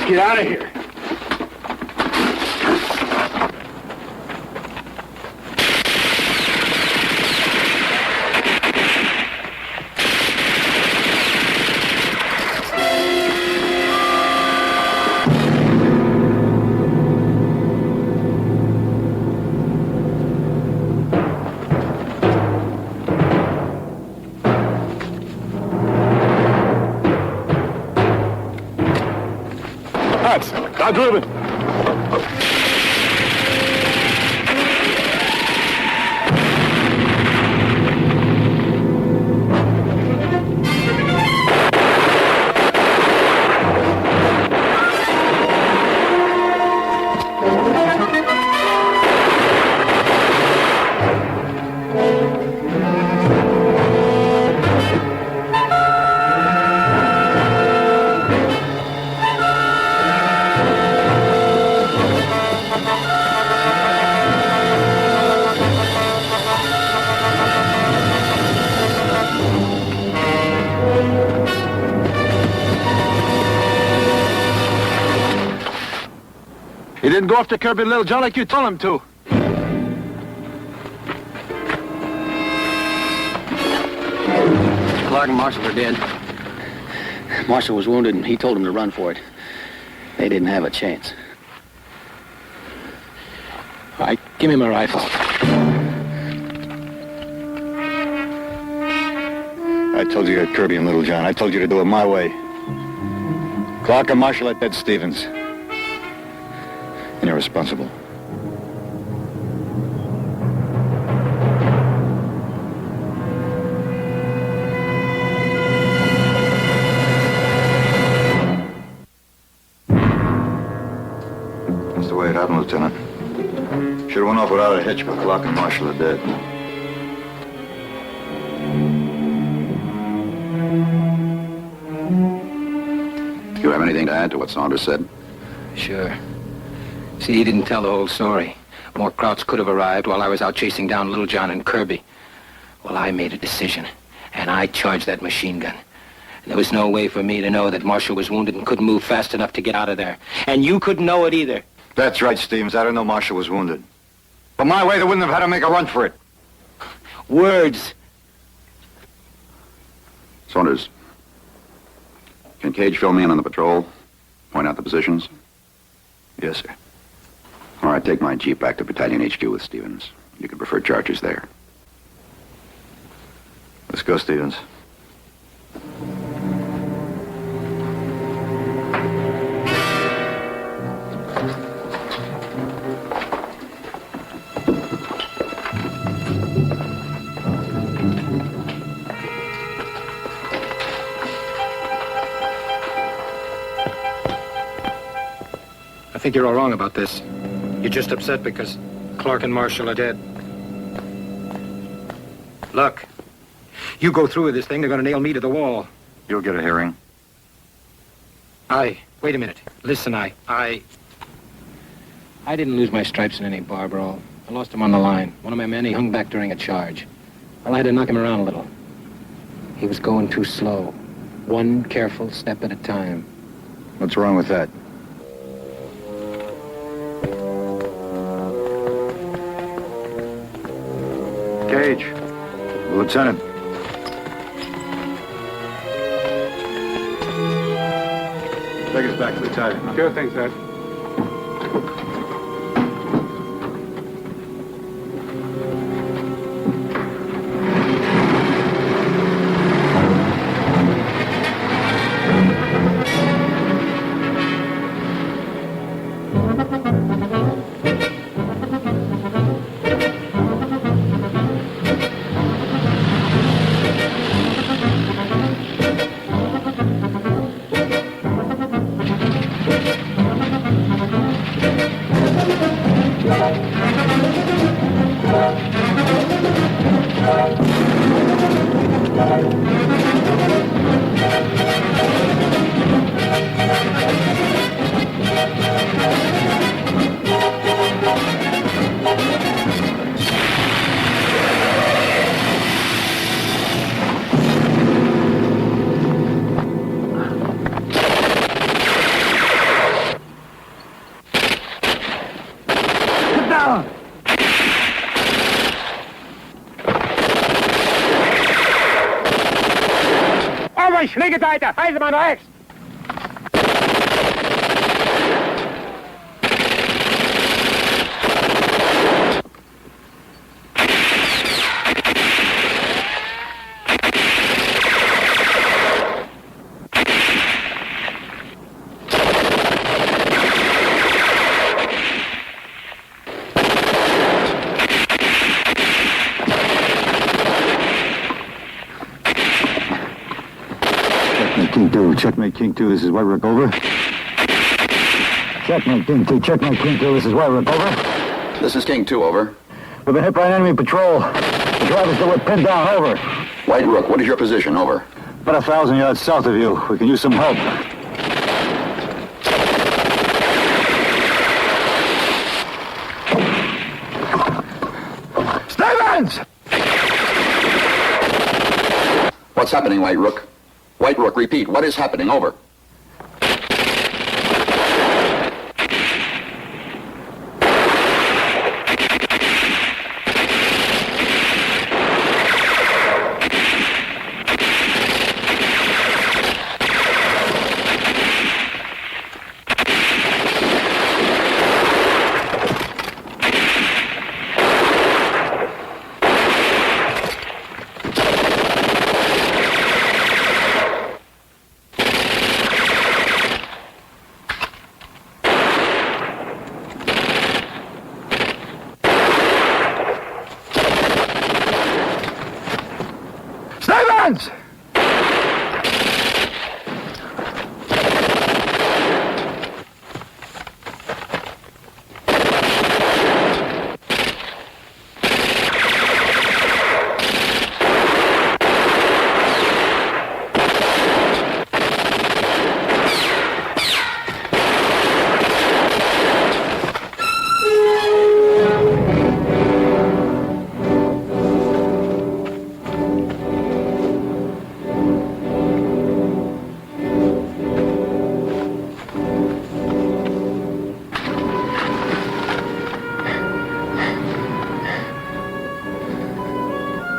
Get out of here. Start moving. He didn't go after Kirby and Little John like you told him to. Clark and Marshall are dead. Marshall was wounded, and he told them to run for it. They didn't have a chance. All right, give me my rifle. I told you to get Kirby and Little John. I told you to do it my way. Clark and Marshall at Dead Stevens. And you're responsible. That's the way it happened, Lieutenant. Should have went off without a hitch, but Clark and Marshall are dead. Do you have anything to add to what Saunders said? Sure. See, he didn't tell the whole story. More Krauts could have arrived while I was out chasing down Little John and Kirby. Well, I made a decision, and I charged that machine gun. And there was no way for me to know that Marshall was wounded and couldn't move fast enough to get out of there. And you couldn't know it either. That's right, Stevens. I didn't know Marshall was wounded. But my way, they wouldn't have had to make a run for it. Words. Saunders, can Cage fill me in on the patrol? Point out the positions? Yes, sir. All right, take my Jeep back to Battalion HQ with Stevens. You can prefer charges there. Let's go, Stevens. I think you're all wrong about this. You're just upset because Clark and Marshall are dead. Look, you go through with this thing, they're going to nail me to the wall. You'll get a hearing. Wait a minute. Listen, I didn't lose my stripes in any bar brawl. I lost them on the line. One of my men, he hung back during a charge. Well, I had to knock him around a little. He was going too slow. One careful step at a time. What's wrong with that? Cage. Lieutenant. Take us back to the battalion. Sure thing, sir. Schlägeseite, Eisenbahn rechts! King 2, checkmate King 2, this is White Rook, over. Checkmate King 2, checkmate King 2, this is White Rook, over. This is King 2, over. We've been hit by an enemy patrol. The drivers that were pinned down, over. White Rook, what is your position, over? About 1,000 yards south of you. We can use some help. Stevens! What's happening, White Rook? White Rook, repeat, what is happening? Over.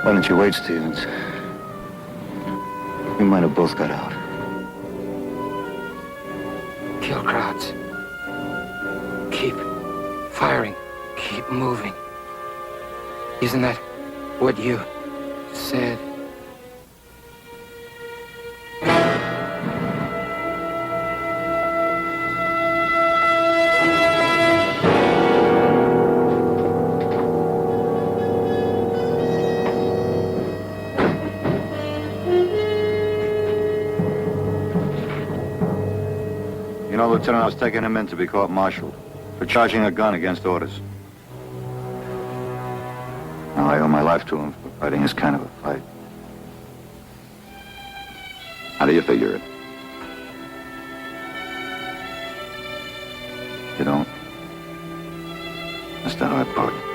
Why don't you wait, Stevens? We might have both got out. Kill crowds. Keep firing. Keep moving. Isn't that what you said? You know, Lieutenant, I was taking him in to be court-martialed for charging a gun against orders. Now, I owe my life to him for fighting this kind of a fight. How do you figure it? You don't? That's not how I put it.